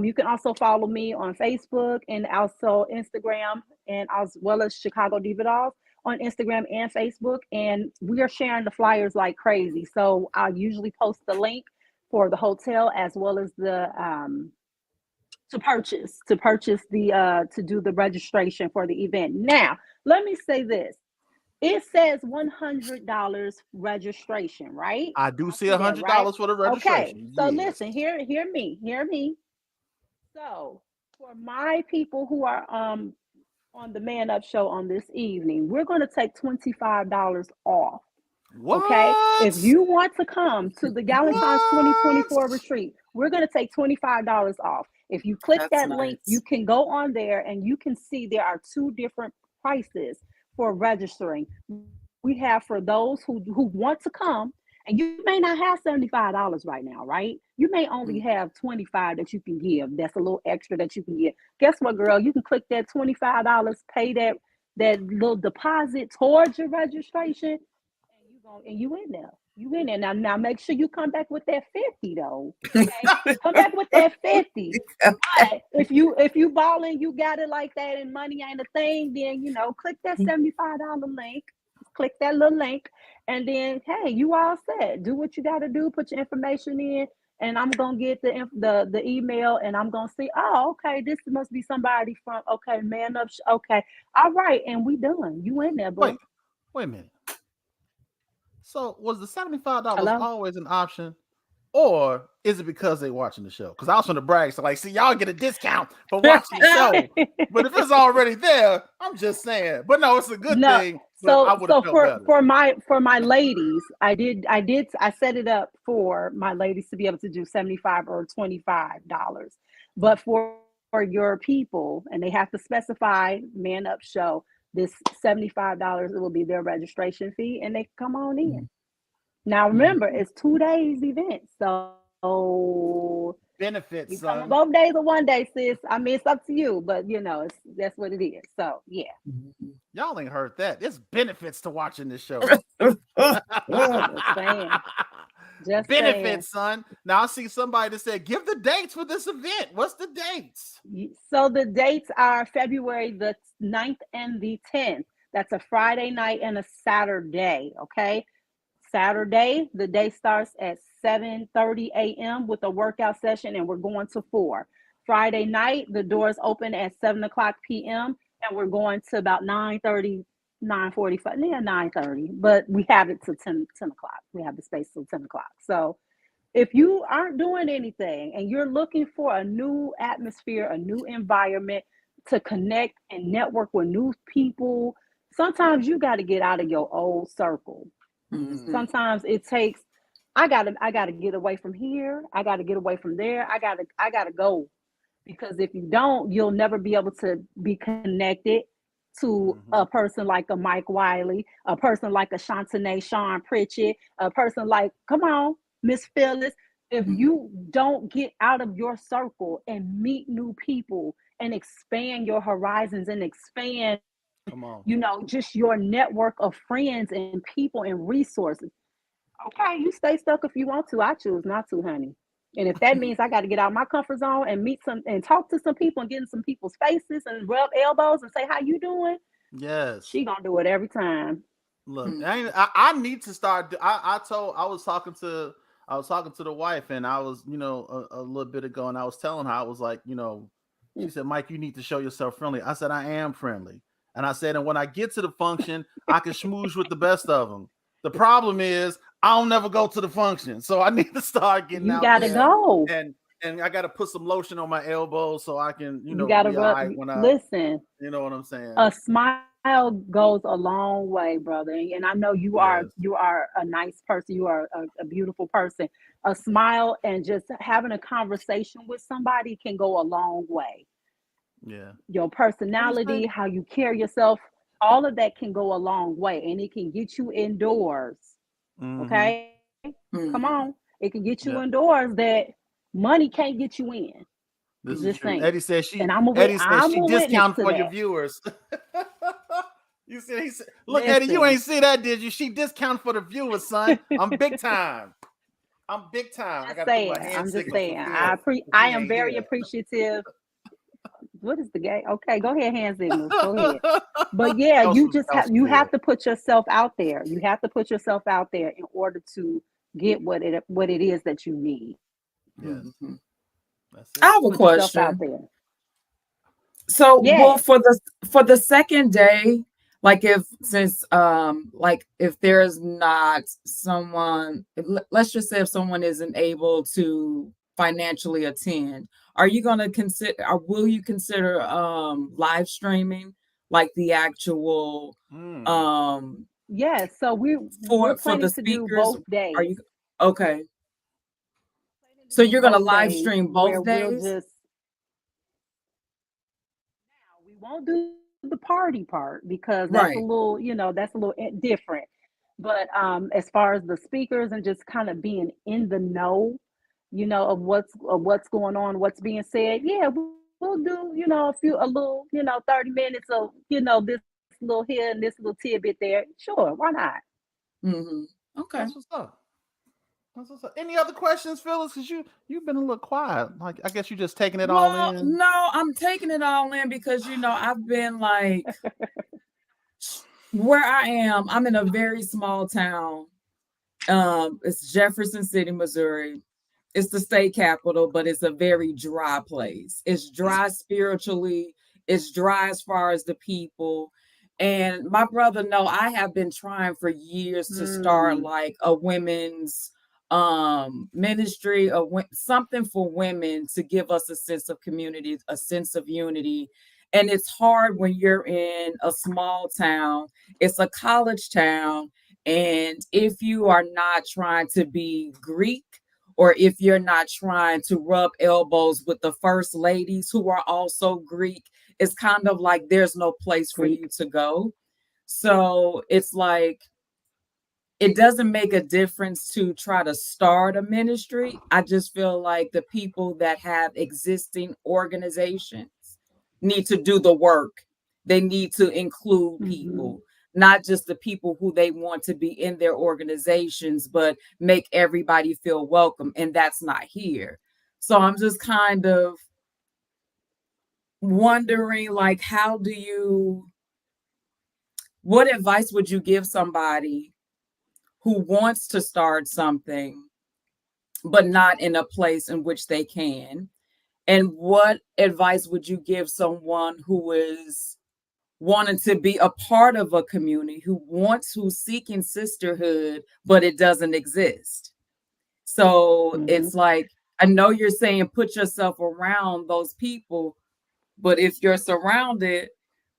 You can also follow me on Facebook and also Instagram, and as well as Chicago Diva Dolls on Instagram and Facebook. And we are sharing the flyers like crazy. So I usually post the link for the hotel as well as the to purchase the to do the registration for the event. Now, let me say this. It says $100 registration, right? I do see that, right? $100 for the Okay. registration. So Yes. listen, hear me. So for my people who are on the Man Up Show on this evening, we're going to take $25 off. What? Okay. If you want to come to the Galentine's What? 2024 retreat, we're going to take $25 off. If you click That's that link, nice. you can go on there and you can see there are two different prices for registering. We have for those who want to come, and you may not have $75 right now, right? You may only have 25 that you can give. That's a little extra that you can give. Guess what, girl? You can click that $25, pay that little deposit towards your registration, and you in there. You in there. Now make sure you come back with that 50 though. Okay? Come back with that 50. But if you balling, you got it like that and money ain't a thing, then click that $75 link. Click that little link, and then hey, you all set. Do what you got to do. Put your information in, and I'm gonna get the email, and I'm gonna see. Oh, okay, this must be somebody from Man Up. Okay, all right, and we done. You in there, bro? Wait a minute. So was the $75 Hello? always an option, or is it because they watching the show? Because I was going to brag, so see, y'all get a discount for watching the show. But if it's already there, I'm just saying. But no, it's a good thing. So I would have felt better. for my ladies, I set it up for my ladies to be able to do $75 or $25. But for your people, and they have to specify Man Up Show, this $75, it will be their registration fee, and they come on in. Now remember, it's 2 days event, so benefits, son. Both days or one day, sis. I mean, it's up to you, but that's what it is. So yeah. Y'all ain't heard that. There's benefits to watching this show. Just benefits, son. Now I see somebody that said, give the dates for this event. What's the dates? So the dates are February the 9th and the 10th. That's a Friday night and a Saturday. Okay. Saturday, the day starts at 7:30 a.m. with a workout session, and we're going to 4. Friday night, the doors open at 7:00 p.m. and we're going to about 9:30, 9:45, 9:30. But we have it to 10 o'clock. We have the space till 10 o'clock. So if you aren't doing anything and you're looking for a new atmosphere, a new environment to connect and network with new people, sometimes you got to get out of your old circle. Sometimes it takes, I gotta get away from here. I gotta get away from there. I gotta go, because if you don't, you'll never be able to be connected to a person like a Mike Wiley, a person like a Sean Pritchett, a person like, come on, Miss Phyllis. If you don't get out of your circle and meet new people and expand your horizons and expand, just your network of friends and people and resources. Okay, you stay stuck if you want to. I choose not to, honey. And if that means I got to get out of my comfort zone and meet some and talk to some people and get in some people's faces and rub elbows and say, how you doing? Yes. She gonna do it every time. Look, I need to start. I was talking to the wife, and I was, a little bit ago, and I was telling her, I was like, she said, Mike, you need to show yourself friendly. I said, I am friendly. And I said, and when I get to the function, I can schmooze with the best of them. The problem is I'll never go to the function. So I need to start getting out. You gotta go. And I got to put some lotion on my elbows so I can, you gotta listen. You know what I'm saying? A smile goes a long way, brother. And I know you are a nice person. You are a beautiful person. A smile and just having a conversation with somebody can go a long way. Yeah. Your personality, how you carry yourself, all of that can go a long way, and it can get you indoors. Okay, come on, it can get you indoors that money can't get you in. This is Just true. saying. Eddie says she. And I'm a witness discounted to for your that. viewers. You said he said, "Look, Listen, Eddie, you ain't see that, did you? She discounted for the viewers, son. I'm big time. I'm big time. I got to do a hand I'm just signal saying. for Phil. I am very appreciative. What is the game? Okay, go ahead, hand signals. Go ahead. But yeah, you have to put yourself out there. You have to put yourself out there in order to get what it is that you need. Yes. Mm-hmm. That's it. I have a Put yourself question. out there. So, well, Yes. for the second day, like if there's not someone, let's just say if someone isn't able to financially attend, are you going to consider, or will you consider live streaming, like the actual Yes, so we're for planning the to do speakers? both days. Are you okay? So you're going to live stream where both we'll days? just now we won't do the party part because that's Right. a little, that's a little different. But as far as the speakers and just kind of being in the know, of what's going on, what's being said, yeah, we'll do, a little, 30 minutes of, this little here and this little tidbit there. Sure, why not? Mm-hmm. Okay. That's what's up. Any other questions, Phyllis? Because you've been a little quiet. Like, I guess you're just taking it all in. No, I'm taking it all in because I've been like where I am. I'm in a very small town. It's Jefferson City, Missouri. It's the state capital, but it's a very dry place. It's dry spiritually. It's dry as far as the people. And my brother, I have been trying for years to start like a women's ministry, something for women to give us a sense of community, a sense of unity. And it's hard when you're in a small town. It's a college town. And if you are not trying to be Greek, or if you're not trying to rub elbows with the first ladies who are also Greek, it's kind of like there's no place for you to go. So it's like, it doesn't make a difference to try to start a ministry. I just feel like the people that have existing organizations need to do the work. They need to include people, not just the people who they want to be in their organizations, but make everybody feel welcome. And that's not here. So I'm just kind of wondering, like, what advice would you give somebody who wants to start something, but not in a place in which they can? And what advice would you give someone who is wanting to be a part of a community, who's seeking sisterhood, but it doesn't exist? So it's like, I know you're saying put yourself around those people, but if you're surrounded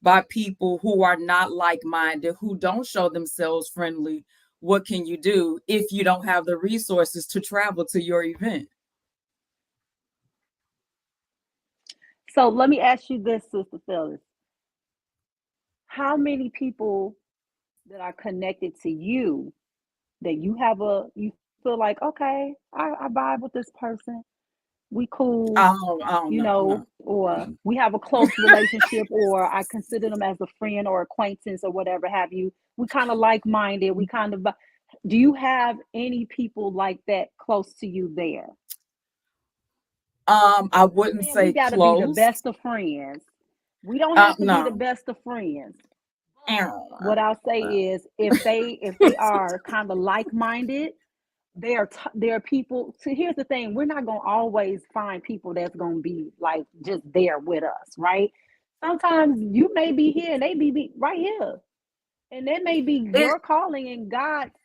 by people who are not like-minded, who don't show themselves friendly, what can you do if you don't have the resources to travel to your event? So let me ask you this, Sister Phyllis. How many people that are connected to you that you feel like, okay, I vibe with this person. We cool, I don't know. or we have a close relationship, or I consider them as a friend or acquaintance or whatever have you. We kind of like-minded. Do you have any people like that close to you there? I wouldn't say we gotta close. be the best of friends. We don't have to be the best of friends. What I'll say is, if they are kind of like-minded, there are people. So here's the thing: we're not gonna always find people that's gonna be like just there with us, right? Sometimes you may be here and they be right here, and that may be your calling and God's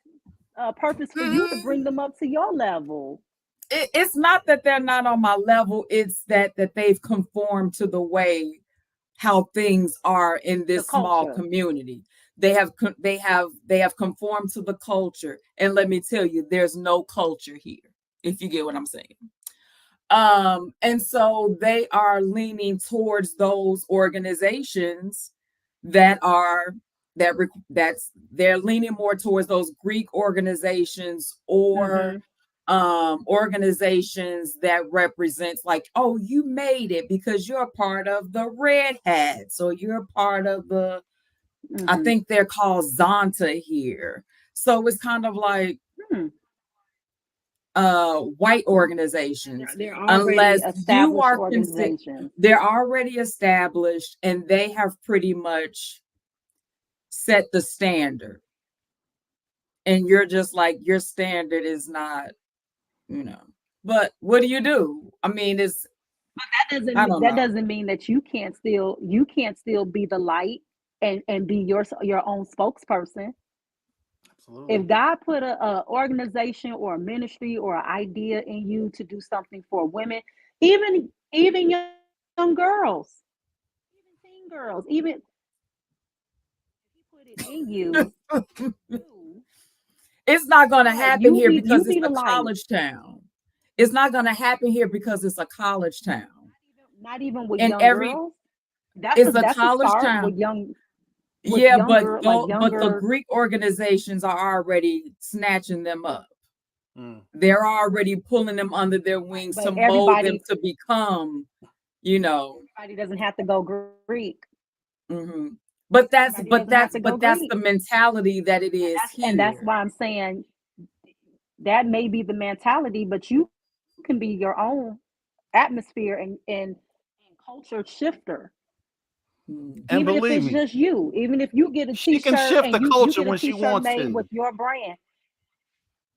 purpose for you to bring them up to your level. It's not that they're not on my level. It's that they've conformed to the way how things are in this small community. They have conformed to the culture. And let me tell you, there's no culture here, if you get what I'm saying. And so they are leaning towards those organizations that are they're leaning more towards those Greek organizations or organizations that represents like, oh, you made it because you're a part of the Red Hats or you're a part of the I think they're called Zonta here. So it's kind of like white organizations. They're already established organizations. They're already established and they have pretty much set the standard. And you're just like, your standard is not, but what do? I mean, it's but that doesn't mean that you can't still be the light and be your own spokesperson. Absolutely. If God put a organization or a ministry or an idea in you to do something for women, even young girls, even teen girls, even if He put it in you, it's not going to happen here because it's a college town. It's not going to happen here because it's a college town. Not even with young girls. It's a college town with young. But the Greek organizations are already snatching them up. They're already pulling them under their wings to mold them to become, Everybody doesn't have to go Greek. But that's the mentality that it is here. And that's why I'm saying that may be the mentality, but you can be your own atmosphere and culture shifter. And even believe if it's me, just you, even if you get a she t-shirt can shift and the you culture get a when she t-shirt wants made to. with your brand,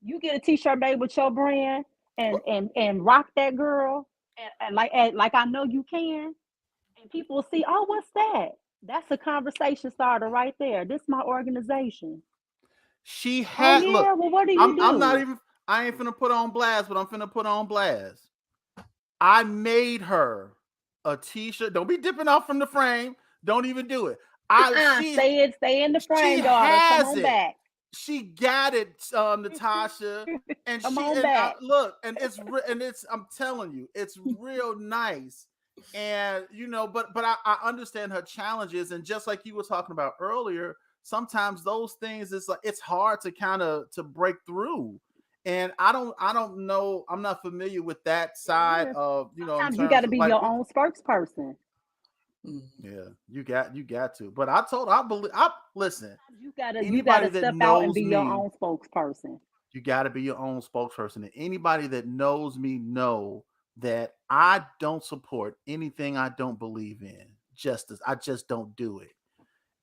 you get a t-shirt made with your brand and rock that girl and like I know you can, and people will see, oh, what's that? That's a conversation starter right there. This is my organization. She had well, look. what do you do? I'm not even. I ain't finna put on blast, but I'm finna put on blast. I made her a t-shirt. Don't be dipping off from the frame. Don't even do it. Stay in the frame, daughter. Come on back. She got it, Natasha, and Come on back. Look, and it's. I'm telling you, it's real nice, and but I understand her challenges, and just like you were talking about earlier, sometimes those things it's hard to kind of to break through. And I don't know. I'm not familiar with that side of Sometimes you got to be your own spokesperson. Yeah, you got to. But listen. You gotta step out and be your own spokesperson. You got to be your own spokesperson. And anybody that knows me know that I don't support anything I don't believe in. I just don't do it.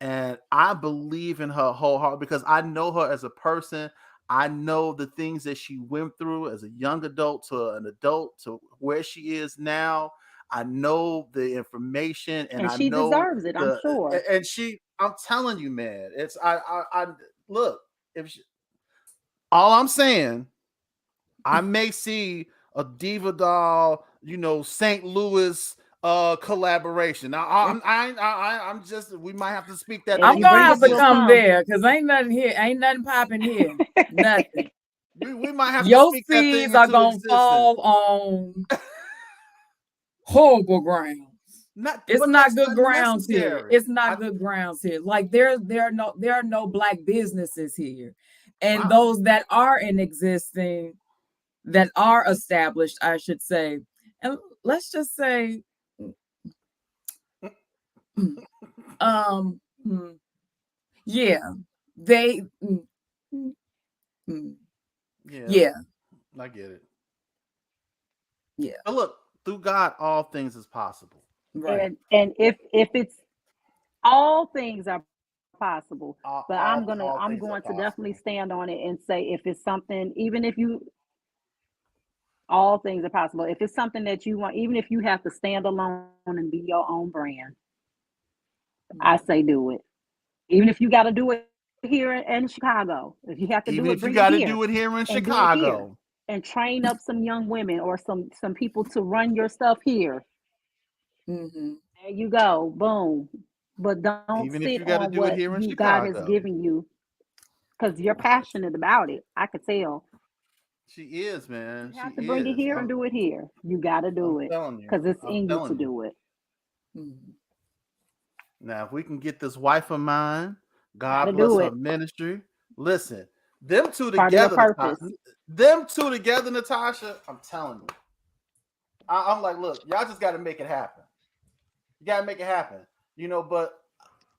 And I believe in her wholeheartedly because I know her as a person. I know the things that she went through as a young adult to an adult to where she is now. I know the information, and she deserves it. I'm sure. And I'm telling you, man, it's I look. All I'm saying, I may see a Diva Doll, St. Louis collaboration. Now I'm just, we might have to speak that. I'm gonna have to come there because ain't nothing popping here. Nothing. We might have your to speak seeds that are gonna fall on horrible grounds. It's not good grounds here. It's not good grounds here. Like there are no black businesses here, and those that are in existing, that are established, I should say, and let's just say. Yeah, they yeah, I get it. Yeah, but look, through God all things is possible, right? And if it's all things are possible, but I'm going to definitely stand on it and say, if it's something, even if all things are possible, if it's something that you want, even if you have to stand alone and be your own brand, I say do it. Even if you got to do it here in Chicago, if you have to do it, you got to do it here in Chicago, and train up some young women or some people to run your stuff here. There you go, boom. But don't even sit if you got to do it here in God Chicago. has given you, because you're passionate about it. I could tell. She is, man. You have to bring it here and do it here. You got to do it because it's in you to do it. Now, if we can get this wife of mine Gotta God bless do her it. ministry. Listen, them two Part of your together, purpose. Natasha, I'm telling you. I'm like, look, y'all just got to make it happen. You got to make it happen. But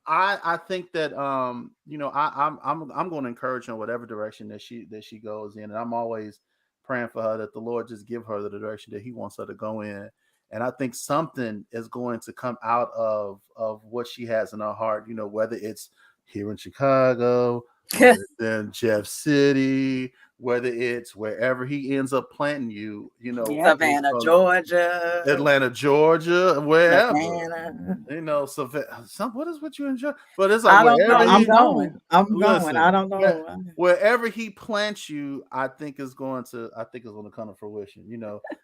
I think that I'm going to encourage her in whatever direction that she goes in, and I'm always praying for her that the Lord just give her the direction that He wants her to go in. And I think something is going to come out of what she has in her heart. Whether it's here in Chicago, whether it's in Jeff City, whether it's wherever He ends up planting you. Yep. Savannah, Georgia. Atlanta, Georgia, wherever. Savannah. What is what you enjoy? But it's like I don't know. wherever I'm he going. listen, I don't know. wherever he plants you, I think it's going to come to fruition.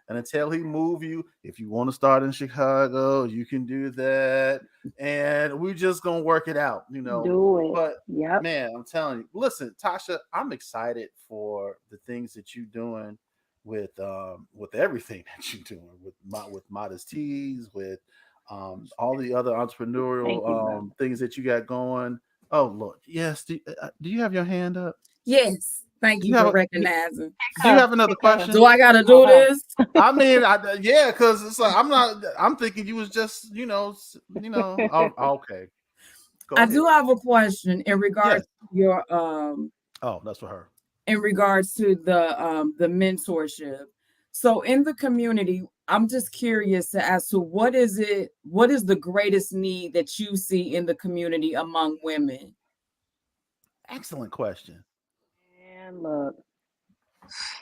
And until he move you, if you want to start in Chicago, you can do that, and we just gonna work it out. Do it. But Yep. man, I'm telling you, listen, Tasha, I'm excited for the things that you're doing with everything that you're doing with Modest Teas, with all the other Thank you, entrepreneurial brother. things that you got going. Oh Lord, yes. Do you have your hand up? Yes. Thank Do you you have for a do, recognizing. do you have another Pick her. question? Do I gotta do Uh-huh. this? I mean, yeah, because it's like I'm thinking you was just Oh, okay, go I ahead. do have a question in Yes. regards to your Oh, that's for her. in regards to the mentorship. So in the community, I'm just curious as to what is the greatest need that you see in the community among women? Excellent question. And look,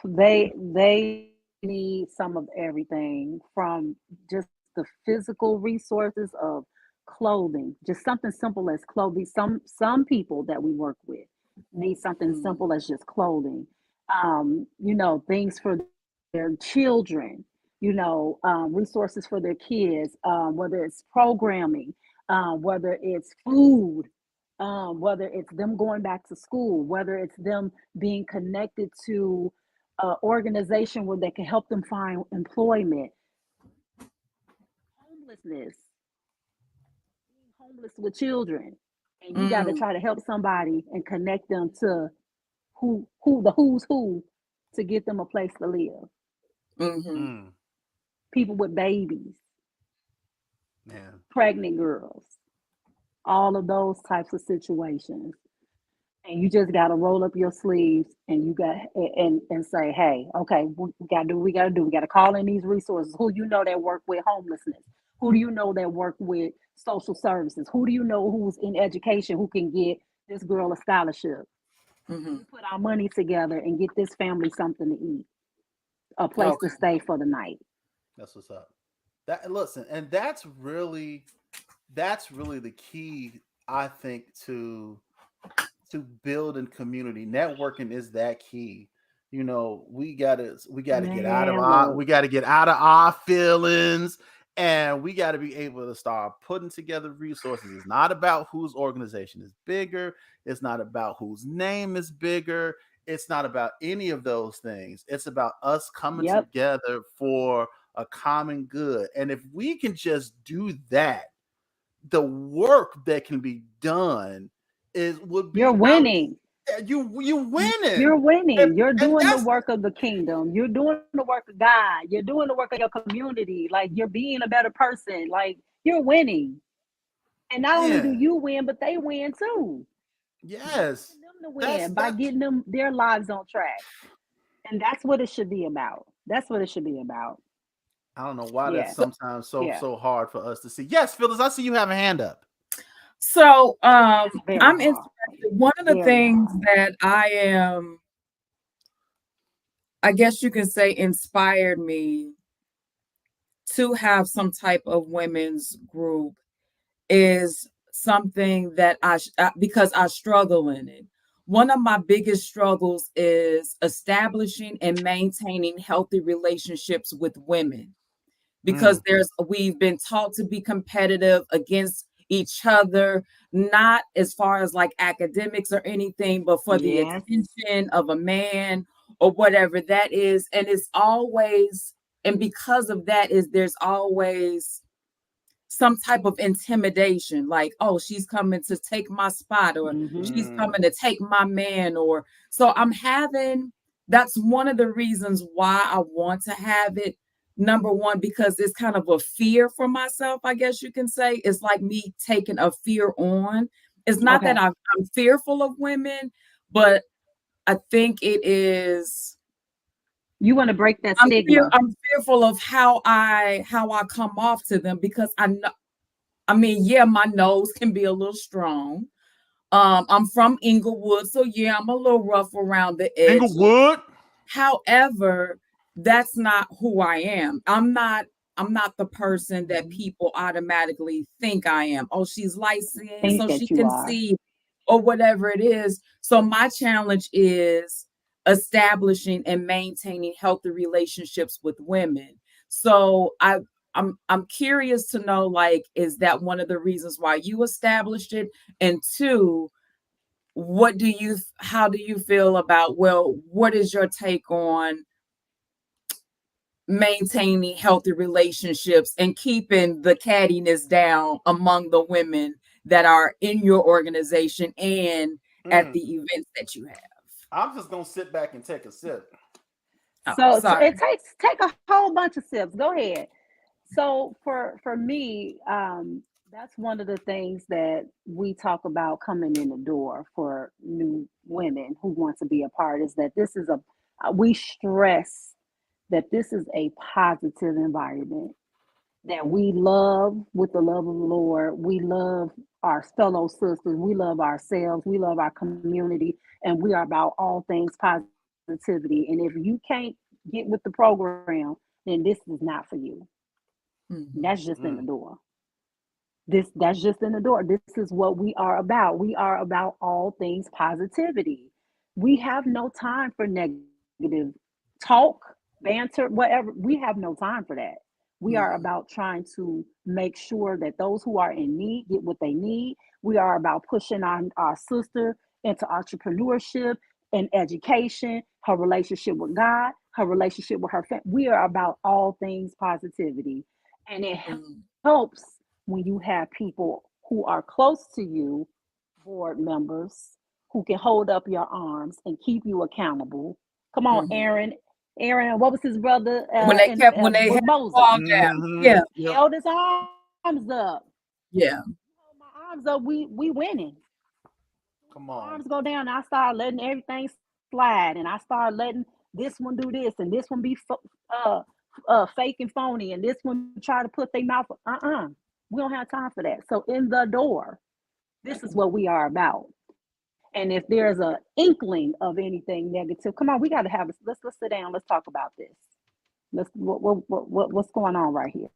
they need some of everything from just the physical resources of clothing, just something simple as clothing. Some people that we work with need something simple as just clothing. Things for their children, resources for their kids, whether it's programming, whether it's food, whether it's them going back to school, whether it's them being connected to an organization where they can help them find employment. Homelessness, being homeless with children, and you got to Mm, try to help somebody and connect them to who's who to get them a place to live. mm-hmm. Mm, People with babies, man. pregnant girls, all of those types of situations. And you just got to roll up your sleeves and you got and say, hey, okay, we got to do what we got to do. We got to call in these resources. Who you know that work with homelessness? Who do you know that work with social services? Who do you know who's in education who can get this girl a scholarship? Mm-hmm. We put our money together and get this family something to eat, a place to Okay. stay for the night. That's what's up. That listen, and that's really the key, I think, to building community. Networking is that key. We gotta get out of Man, our look, we gotta get out of our feelings, and we gotta be able to start putting together resources. It's not about whose organization is bigger, it's not about whose name is bigger, it's not about any of those things. It's about us coming yep, together for a common good. And if we can just do that, the work that can be done is would you're be out. winning. You You're winning, and winning. You're and doing the that's work of the kingdom. You're doing the work of God. You're doing the work of your community. Like you're being a better person. Like you're winning. And not only do man. you win, but they win too. You're Yes, helping them to that's win by that. getting them their lives on track. And that's what it should be about. That's what it should be about. I don't know why that's Yeah. So, sometimes Yeah. so hard for us to see. Yes, Phyllis, I see you have a hand up. so It's very I'm hard. interested. One of the Very things hard. that I guess you can say, inspired me to have some type of women's group is something that because I struggle in it. One of my biggest struggles is establishing and maintaining healthy relationships with women, because Mm, we've been taught to be competitive against each other, not as far as like academics or anything, but for the Yes. attention of a man or whatever that is. And it's always, and because of that, is there's always some type of intimidation, like, oh, she's coming to take my spot, or she's coming to take my man, or so that's one of the reasons why I want to have it. Number one, because it's kind of a fear for myself, I guess you can say. It's like me taking a fear on. It's not that I'm fearful of women, but I think it is. You want to break that stigma. I'm fearful of how I come off to them, because I know. I mean, yeah, my nose can be a little strong. I'm from Inglewood, so yeah, I'm a little rough around the edges. Inglewood. However, that's not who I am. I'm not the person that people automatically think I am. Oh, she's light-skinned, so she can see, or whatever it is. So my challenge is establishing and maintaining healthy relationships with women. So I'm curious to know, like, is that one of the reasons why you established it? And two, how do you feel about, well, what is your take on maintaining healthy relationships and keeping the cattiness down among the women that are in your organization and at the events that you have? I'm just gonna sit back and take a sip. So it take a whole bunch of sips. Go ahead. So for me, that's one of the things that we talk about coming in the door for new women who want to be a part, is that this is we stress that this is a positive environment, that we love with the love of the Lord. We love our fellow sisters. We love ourselves. We love our community. And we are about all things positivity. And if you can't get with the program, then this is not for you. That's just in the door. That's just in the door. This is what we are about. We are about all things positivity. We have no time for negative talk, banter, whatever. We have no time for that. We are about trying to make sure that those who are in need get what they need. We are about pushing our sister into entrepreneurship and education, her relationship with God, her relationship with her family. We are about all things positivity. And it helps when you have people who are close to you, board members, who can hold up your arms and keep you accountable. Come on, Aaron. Aaron, what was his brother? When they had Moses. Yeah. He held his arms up. Yeah. My arms up, we winning. Come on. Arms go down, and I start letting everything slide, and I start letting this one do this, and this one be fake and phony, and this one try to put their mouth. We don't have time for that. So in the door, this is what we are about. And if there's an inkling of anything negative, come on, we got to have. Let's sit down. Let's talk about this. What's going on right here?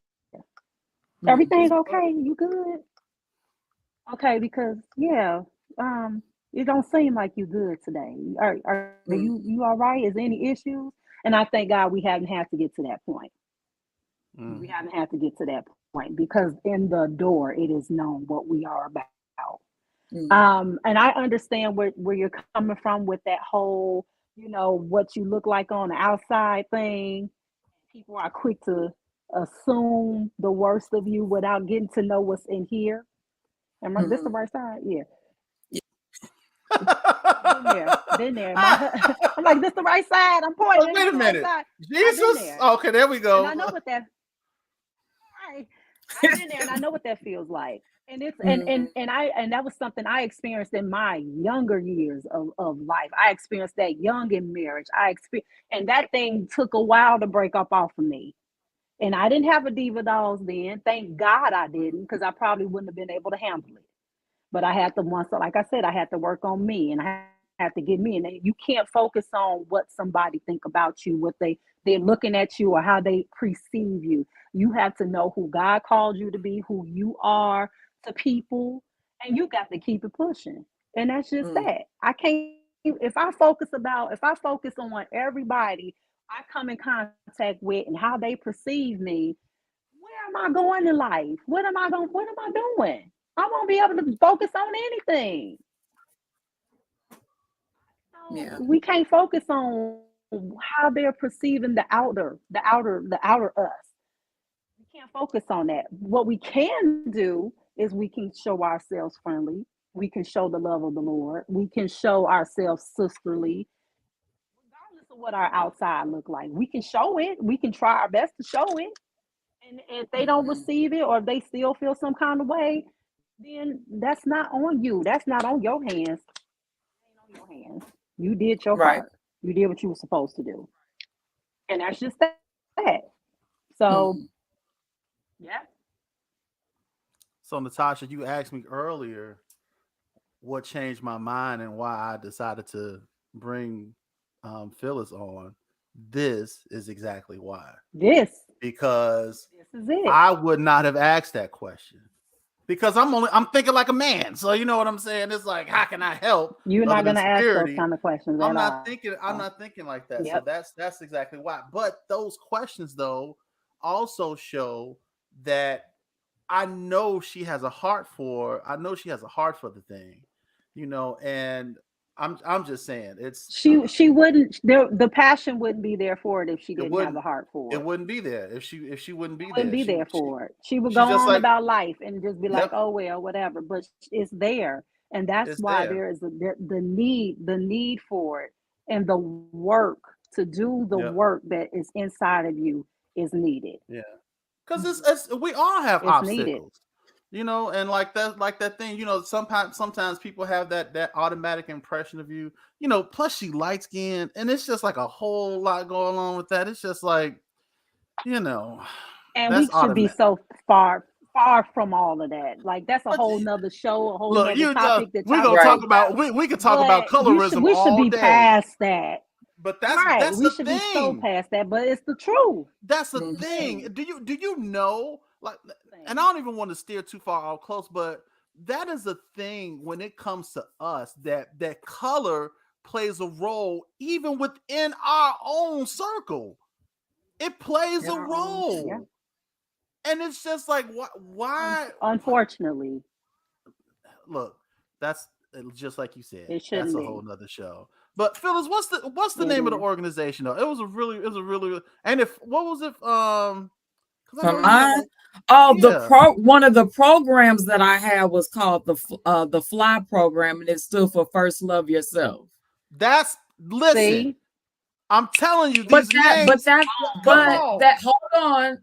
Everything okay? You good? Okay, because it don't seem like you good today. Are you all right? Is there any issues? And I thank God we haven't had to get to that point. We haven't had to get to that point, because in the door it is known what we are about. And I understand where you're coming from with that whole, what you look like on the outside thing. People are quick to assume the worst of you without getting to know what's in here. Am I this the right side? Yeah. Been there. I'm like, this the right side. I'm pointing. Wait a minute. Right, Jesus. Okay, there we go. And I know what that. I've been there, and I know what that feels like. And it's and that was something I experienced in my younger years of life. I experienced that young in marriage. And that thing took a while to break up off of me. And I didn't have a Diva Dolls then. Thank God I didn't, because I probably wouldn't have been able to handle it. But I had to like I said, I had to work on me, and I had to get me. And you can't focus on what somebody think about you, what they're looking at you, or how they perceive you. You have to know who God called you to be, who you are to people, and you got to keep it pushing. And that's just that. I can't, if I focus on everybody I come in contact with and how they perceive me, where am I going in life? What am I doing? I won't be able to focus on anything. Yeah. We can't focus on how they're perceiving the outer us. We can't focus on that. What we can do is we can show ourselves friendly. We can show the love of the Lord. We can show ourselves sisterly, regardless of what our outside look like. We can show it. We can try our best to show it. And if they don't receive it, or if they still feel some kind of way, then that's not on you. That's not on your hands. It ain't on your hands. You did your Right. part. You did what you were supposed to do. And that's just that. So, yeah. So Natasha, you asked me earlier what changed my mind and why I decided to bring Phyllis on. This is exactly why. Because This is it. I would not have asked that question. Because I'm thinking like a man. So you know what I'm saying? It's like, how can I help? You're not other going to than ask those security? kind of questions I'm at not all. thinking like that. Yep. So that's exactly why. But those questions though also show that I know she has a heart for the thing, you know, and I'm just saying she wouldn't, the passion wouldn't be there for it if she didn't have wouldn't the heart for it. it wouldn't be there if she wouldn't be It there. wouldn't be there for it. She would she's go just on like- about life and just be like, Yep. oh well, whatever. But it's there, and that's It's why there. there is the need for it, and the work to do the Yep. work that is inside of you is needed. Yeah, because it's we all have It's obstacles. needed. You know, and like that thing, you know, sometimes people have that automatic impression of you, you know, plus she light skinned, and it's just like a whole lot going on with that. It's just like, you know, And that's we should be automatic. so far from all of that. Like that's a whole nother show, a whole Look, nother you topic that we're y'all gonna can talk talk about we could talk about But colorism we should all be day. past that. But that's Right. that's We the should thing. be so past that, but it's the truth. That's the thing. Do you know, like, and I don't even want to steer too far out close, but that is a thing when it comes to us, that color plays a role even within our own circle. It plays a role. Yeah. And it's just like, why? Unfortunately. Look, that's just like you said. It shouldn't That's a be. whole nother show. But Phyllis, what's the name of the organization though? It was a really, and if what was it? One of the programs that I had was called the Fly program, and it stood for First Love Yourself. Listen. See? I'm telling you, Hold on.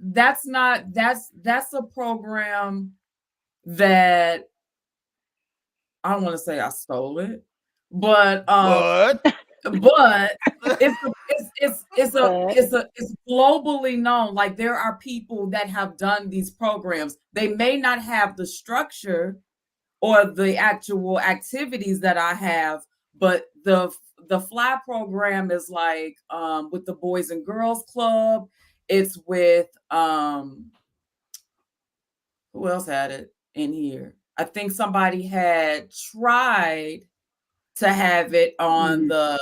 That's a program that I don't want to say I stole it, but it's globally known. Like there are people that have done these programs. They may not have the structure or the actual activities that I have, but the Fly program is like with the Boys and Girls Club. It's with who else had it in here? I think somebody had tried to have it on the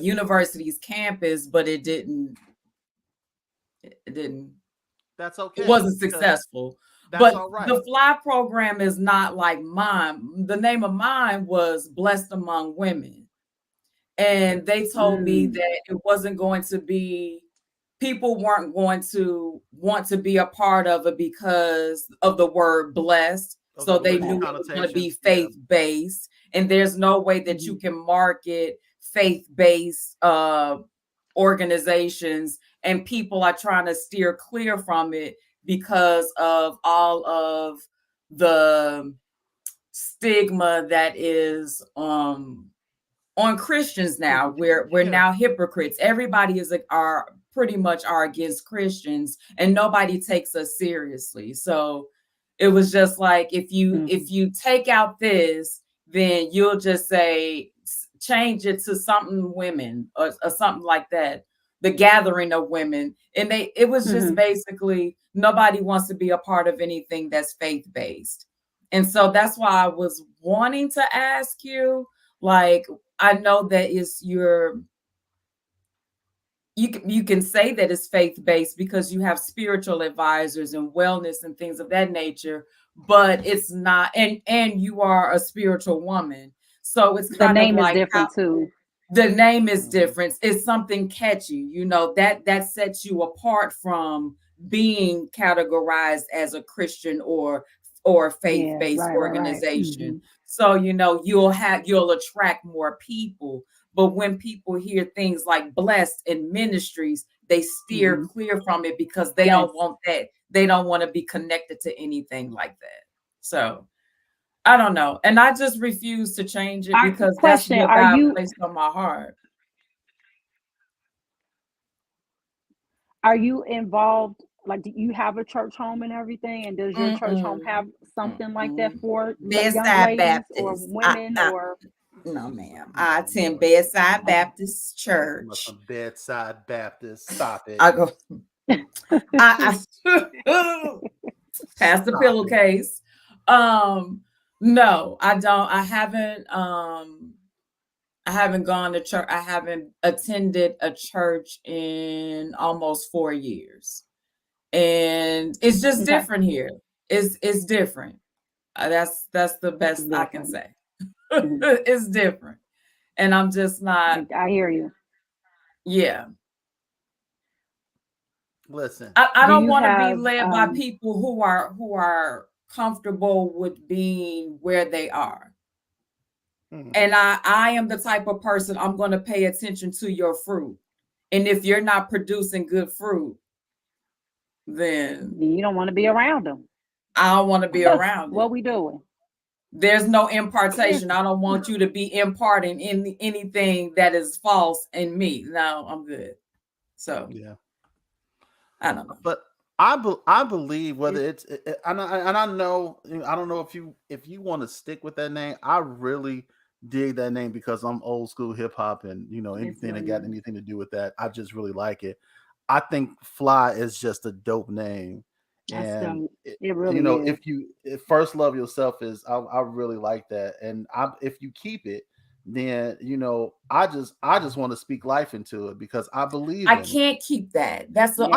university's campus, but it didn't. That's okay. It wasn't successful. That's but all right. The Fly program is not like mine. The name of mine was Blessed Among Women. And they told me that it wasn't going to be, people weren't going to want to be a part of it because of the word blessed. So they knew it was going to be faith-based. And there's no way that you can market faith-based organizations, and people are trying to steer clear from it because of all of the stigma that is on Christians now. We're now hypocrites. Everybody are pretty much against Christians, and nobody takes us seriously. So it was just like, if you take out this, then you'll just say change it to something women or something like that. The gathering of women, and it was just basically nobody wants to be a part of anything that's faith-based. And so that's why I was wanting to ask you, like, I know that you can say that it's faith-based because you have spiritual advisors and wellness and things of that nature, but it's not, and you are a spiritual woman. So it's the kind name of like is different too. The name is different. It's something catchy, you know, that sets you apart from being categorized as a Christian or faith-based organization. So, you know, you'll attract more people. But when people hear things like blessed and ministries, they steer clear from it because they don't want that. They don't want to be connected to anything like that. So I don't know. And I just refuse to change it because that's what God placed on my heart. Are you involved? Like, do you have a church home and everything? And does your church home have something like that for young ladies or women or? No, ma'am. I attend Bedside Baptist Church. Bedside Baptist. Stop it. I go. I pass the pillowcase. No, I don't. I haven't gone to church. I haven't attended a church in almost 4 years, and it's just different here. It's different. That's the best I can say. It's different, and I'm just not. I hear you. Yeah. Listen, I don't want to be led by people who are comfortable with being where they are. And I am the type of person, I'm going to pay attention to your fruit. And if you're not producing good fruit, then you don't want to be around them. I don't want to be around What we doing? There's no impartation. I don't want you to be imparting anything that is false in me. No, I'm good. So yeah, I don't know. But I believe whether it's and I know, I don't know if you want to stick with that name. I really dig that name because I'm old school hip hop, and you know, anything that got anything to do with that, I just really like it. I think Fly is just a dope name. And it really, you know, is. if first love yourself is, I really like that. And if you keep it, then you know, I just want to speak life into it because I believe I can't keep that. That's a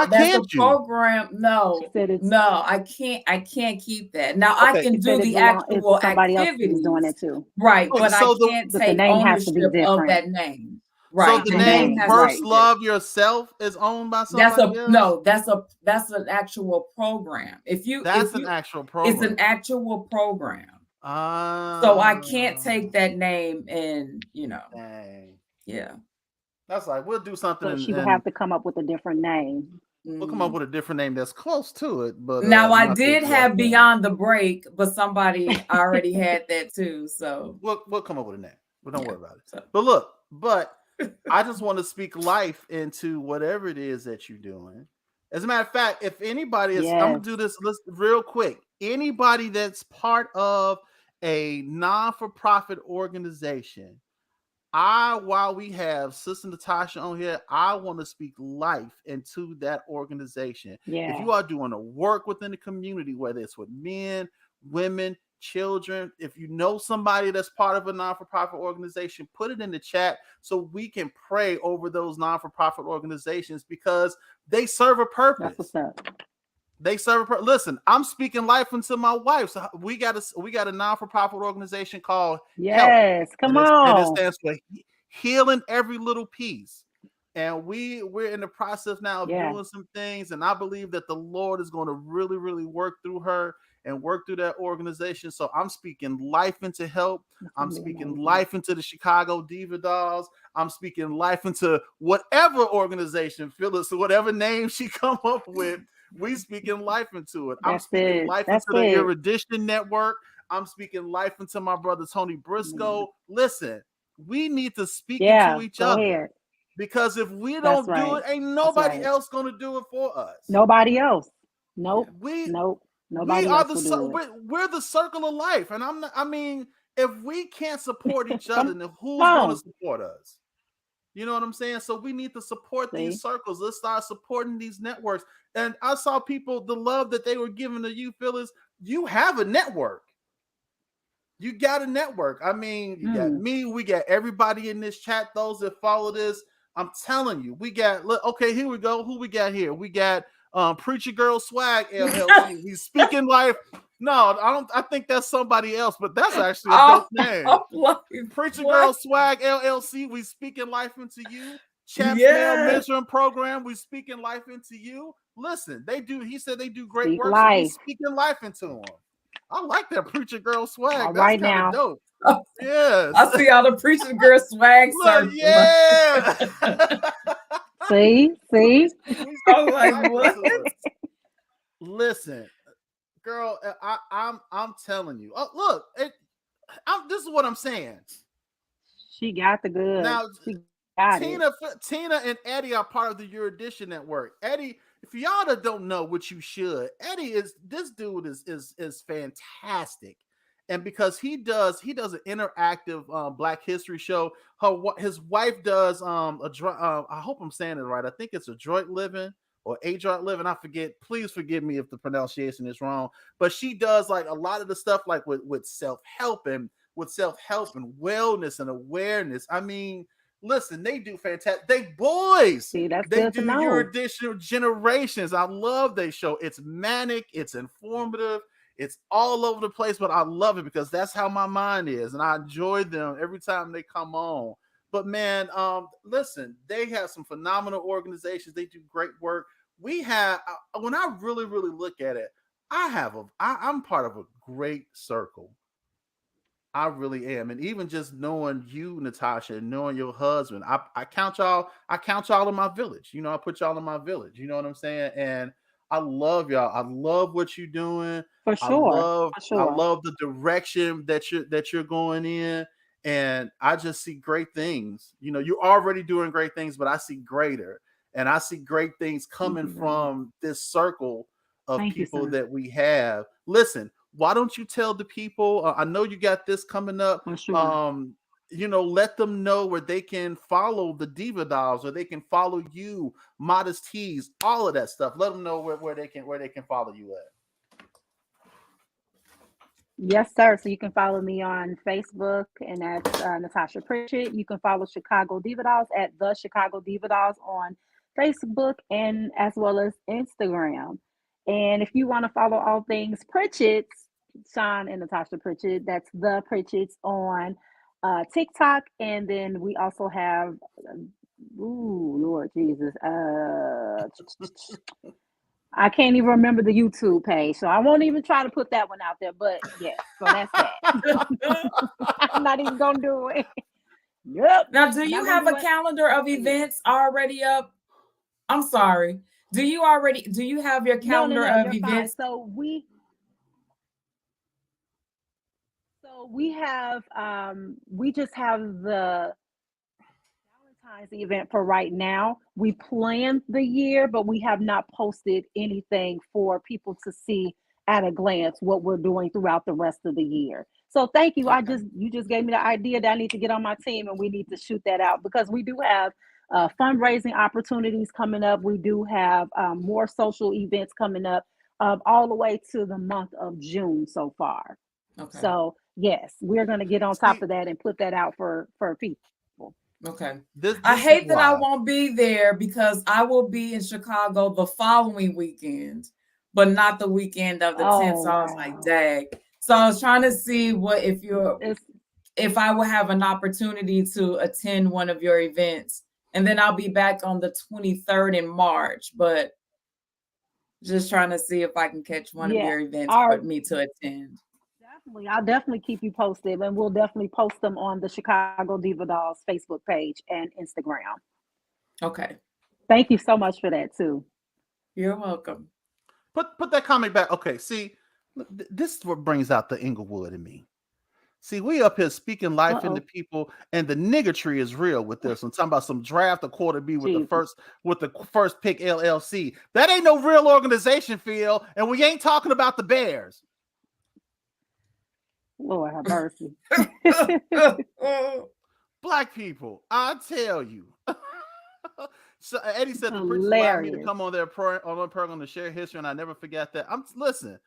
program. No, I can't keep that. Now I can do the actual activities doing it too. Right, but I can't take ownership of that name. Right. So the name First Love Yourself is owned by somebody else? No, that's an actual program. That's an actual program. It's an actual program. So I can't take that name and, you know. Dang. Yeah. That's like, we'll do something. So she would have to come up with a different name. We'll come up with a different name that's close to it. But now I did have Beyond the Break, but somebody already had that too. So we'll come up with a name. But don't worry about it. So. But look, I just want to speak life into whatever it is that you're doing. As a matter of fact, if anybody is, I'm gonna do this real quick. Anybody that's part of a non-for-profit organization, while we have Sister Natasha on here, I want to speak life into that organization. If you are doing a work within the community, whether it's with men, women, children, if you know somebody that's part of a non-for-profit organization, put it in the chat so we can pray over those non-for-profit organizations because they serve a purpose. That's what's up. They serve a Listen, I'm speaking life into my wife. So we got a non-for-profit organization called Help. Come on. And it stands for Healing Every Little Piece. And we're in the process now of doing some things, and I believe that the Lord is going to really, really work through her and work through that organization. So I'm speaking life into Help. I'm speaking life into the Chicago Diva Dolls. I'm speaking life into whatever organization, Phyllis, whatever name she come up with. We speaking life into it. I'm speaking life into the Erudition Network. I'm speaking life into my brother Tony Briscoe. Listen, we need to speak into each other. Ahead. Because if we don't do it, ain't nobody else going to do it for us. Nobody else. Nope. Nobody else will do it. We're the circle of life. And if we can't support each other, then who's going to support us? You know what I'm saying? So we need to support these circles. Let's start supporting these networks. And I saw people, the love that they were giving to you, Phyllis. You have a network. You got a network. I mean, you got me. We got everybody in this chat, those that follow this. I'm telling you, we got, okay, here we go. Who we got here? We got Preacher Girl Swag LLC. He's speaking life. No, I don't. I think that's somebody else, but that's actually a dope name. Like, Preacher what? Girl Swag LLC. We speaking life into you. Chaps Mail Mentoring Program. We speaking life into you. Listen, they do. He said they do great Speak work. So we life. speaking life into them. I like that Preacher Girl Swag. All That's right kind now. of dope. Yes. I see all the Preacher Girl swag Look, circles. yeah. See? We I'm speaking like, life what? into us. Listen, girl, I'm telling you. Oh, look, this is what I'm saying. She got the goods. Now, She got it. Tina and Eddie are part of the Erudition Network. Eddie, if y'all that don't know, what you should, this dude is fantastic. And because he does an interactive Black History show. His wife does I hope I'm saying it right. I think it's Adroit Living or Adroit Living. I forget. Please forgive me if the pronunciation is wrong. But she does like a lot of the stuff like with self-help and wellness and awareness. I mean, listen, they do fantastic. They boys. See, that's they good to do know. Erudition Generations. I love their show. It's manic. It's informative. It's all over the place, but I love it because that's how my mind is, and I enjoy them every time they come on. But man, listen, they have some phenomenal organizations. They do great work. We have, when I really, really look at it, I'm part of a great circle. I really am. And even just knowing you, Natasha, and knowing your husband, I count y'all in my village. You know, I put y'all in my village. You know what I'm saying? And I love y'all. I love what you're doing. For sure. I love the direction that you're going in. And I just see great things. You know, you're already doing great things, but I see greater. And I see great things coming from this circle of people that we have. Listen, why don't you tell the people? I know you got this coming up. Sure. You know, let them know where they can follow the Diva Dolls, or they can follow you, Modest Tees, all of that stuff. Let them know where they can follow you at. Yes, sir. So you can follow me on Facebook, and that's Natasha Pritchett. You can follow Chicago Diva Dolls at the Chicago Diva Dolls on Facebook and as well as Instagram. And if you want to follow all things Pritchett's, Sean and Natasha Pritchett, that's the Pritchett's on TikTok. And then we also have, Lord Jesus, I can't even remember the YouTube page, so I won't even try to put that one out there. But yes, so that's that. I'm not even gonna do it. Yep. Now, do you have a calendar of events already up? I'm sorry. Do you have your calendar of events? Fine. So we have we just have the Valentine's event for right now. We planned the year, but we have not posted anything for people to see at a glance what we're doing throughout the rest of the year. So thank you. Okay. You just gave me the idea that I need to get on my team, and we need to shoot that out because we do have fundraising opportunities coming up. We do have more social events coming up all the way to the month of June so far. Okay. So yes, we're going to get on top of that and put that out for people. Okay. I hate that I won't be there because I will be in Chicago the following weekend, but not the weekend of the 10th. So I was like, dang. So I was trying to see if I would have an opportunity to attend one of your events, and then I'll be back on the 23rd in March, but just trying to see if I can catch one of your events for me to attend. Definitely. I'll definitely keep you posted, and we'll definitely post them on the Chicago Diva Dolls Facebook page and Instagram. Okay. Thank you so much for that too. You're welcome. Put that comment back. Okay, see, this is what brings out the Inglewood in me. See, we up here speaking life into people, and the niggertree is real with this. I'm talking about some draft a quarter B with the first pick LLC. That ain't no real organization, Phil, and we ain't talking about the Bears. Lord have mercy. Black people, I tell you. So Eddie said the Pritchett's allowed me to come on their program to share history, and I never forget that. Listen,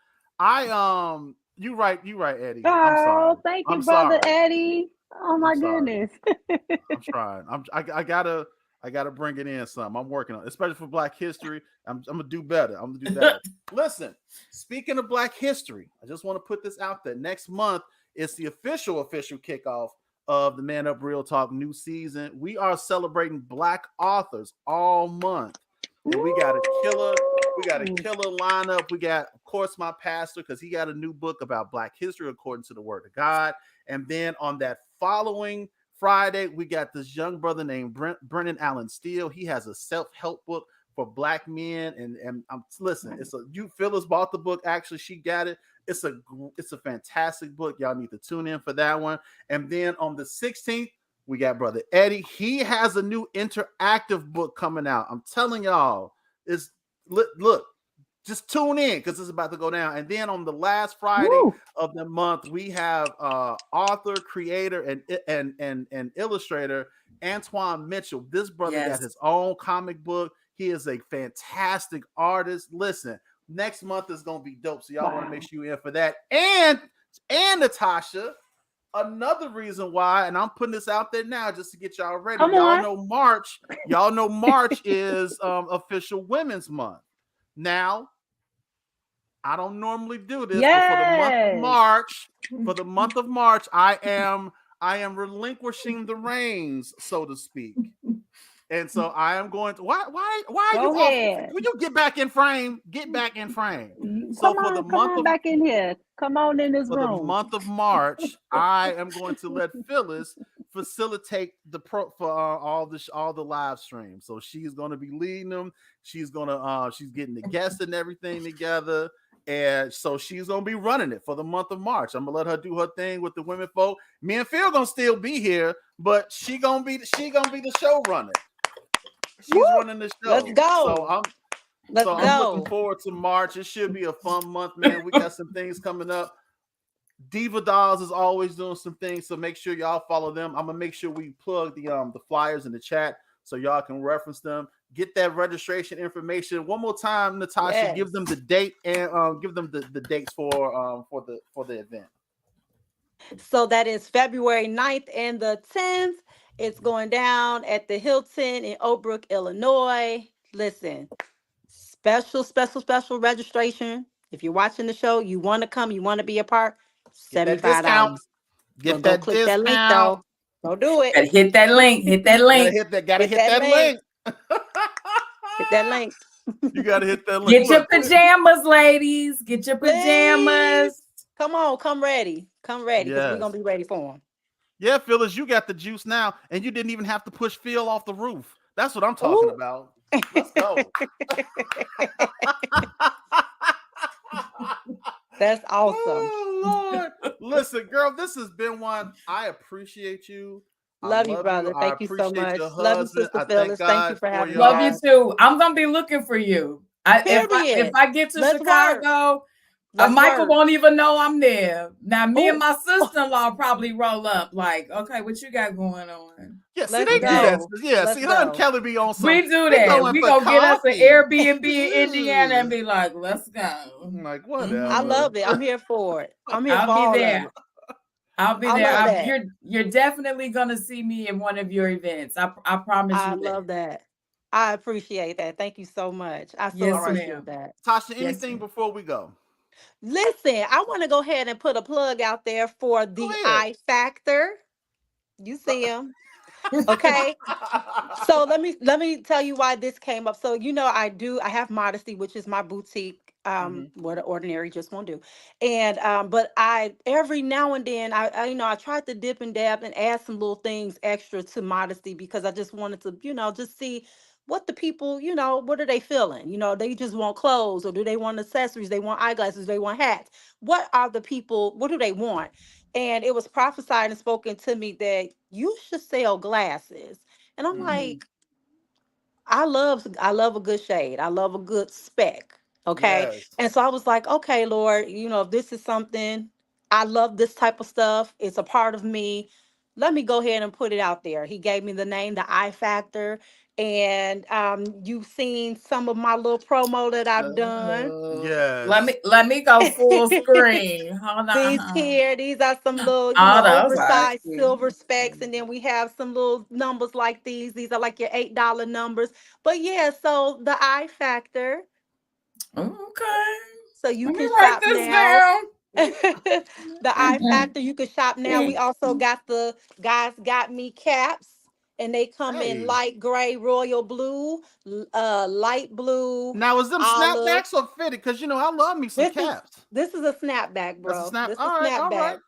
you right, Eddie. I'm sorry. Thank you, brother Eddie. Oh my goodness. I'm trying. I gotta I got to bring it in some. I'm working on it, especially for Black History. I'm going to do better. I'm going to do better. Listen, speaking of Black History, I just want to put this out there. Next month is the official kickoff of the Man Up Real Talk new season. We are celebrating Black authors all month. And we got a killer lineup. We got, of course, my pastor, because he got a new book about Black history according to the word of God. And then on that following Friday, we got this young brother named Brennan Allen Steele. He has a self-help book for Black men. And listen, Phyllis bought the book. Actually, she got it. It's a fantastic book. Y'all need to tune in for that one. And then on the 16th, we got Brother Eddie. He has a new interactive book coming out. I'm telling y'all, look, just tune in because it's about to go down. And then on the last Friday of the month, we have author, creator, and illustrator Antoine Mitchell. This brother got his own comic book. He is a fantastic artist. Listen, next month is gonna be dope. So y'all want to make sure you're in for that. And Natasha. Another reason why, and I'm putting this out there now just to get y'all ready. Y'all know March is official Women's Month. Now, I don't normally do this, but for the month of March, I am relinquishing the reins, so to speak. And so I am going to why are you off? Will you get back in frame? Get back in frame. So for the month back in here. Come on in this room. For the month of March, I am going to let Phyllis facilitate all the live streams. So she's going to be leading them. She's getting the guests and everything together. And so she's gonna be running it for the month of March. I'm gonna let her do her thing with the women folk. Me and Phil gonna still be here, but she gonna be the showrunner. She's running the show. Let's go. I'm looking forward to March. It should be a fun month, man. We got some things coming up. Diva Dolls is always doing some things, so make sure y'all follow them. I'm gonna make sure we plug the flyers in the chat so y'all can reference them. Get that registration information one more time, Natasha. Yes. Give them the date and give them the dates for the event. So that is February 9th and the 10th. It's going down at the Hilton in Oak Brook, Illinois. Listen, special registration. If you're watching the show, you want to come, you want to be a part, $75. Get that click discount. That link though. Don't do it. Gotta hit that link. Hit that link. Gotta hit that link. Hit that link. You gotta hit that link. Get your pajamas, ladies. Get your pajamas. Please. Come on, come ready. Come ready, because we're gonna be ready for them. Yeah, Phyllis, you got the juice now, and you didn't even have to push Phil off the roof. That's what I'm talking about. Let's go. That's awesome. Oh, Lord. Listen, girl, this has been one. I appreciate you. Love you, brother. Thank you so much. Love you, Sister Phyllis. Thank you for having me. Love you too. I'm gonna be looking for you. If I get to Chicago, Michael won't even know I'm there. Now, me and my sister-in-law probably roll up like, okay, what you got going on? Yeah, see, they do that. Yeah, see, her and Kelly be on something. We do that. We gonna get us an Airbnb in Indiana and be like, let's go. I'm like, whatever. I love it. I'm here for it. I'm here for all there. Of it. I'll be there. You're definitely gonna see me in one of your events. I promise you. I love that. I appreciate that. Thank you so much. I so appreciate that. Tasha, anything before we go? Listen, I want to go ahead and put a plug out there for the I Factor. You see him. Okay. So let me tell you why this came up. So I have Modesty, which is my boutique. What the ordinary just won't do. And but I every now and then I tried to dip and dab and add some little things extra to Modesty because I just wanted to, just see what the people, what are they feeling? They just want clothes, or do they want accessories? They want eyeglasses, they want hats. What are the people, what do they want? And it was prophesied and spoken to me that you should sell glasses. And I'm like, I love a good shade. I love a good spec. Okay. Yes. And so I was like, okay, Lord, if this is something, I love this type of stuff. It's a part of me. Let me go ahead and put it out there. He gave me the name, the I Factor. And you've seen some of my little promo that I've done. Yes. Let me go full screen. Hold on. These are some little, oversized silver specs, and then we have some little numbers like these. These are like your $8 numbers. But yeah, so the I Factor. Okay. So you Let me can write shop this now. down. The I Factor, you can shop now. We also got the Guys Got Me caps, and they come in light gray, royal blue, light blue. Now, is them olive. snapbacks or fitted? Because I love me some caps. This is a snapback, bro. That's a snap. This is All right, snapback. all right.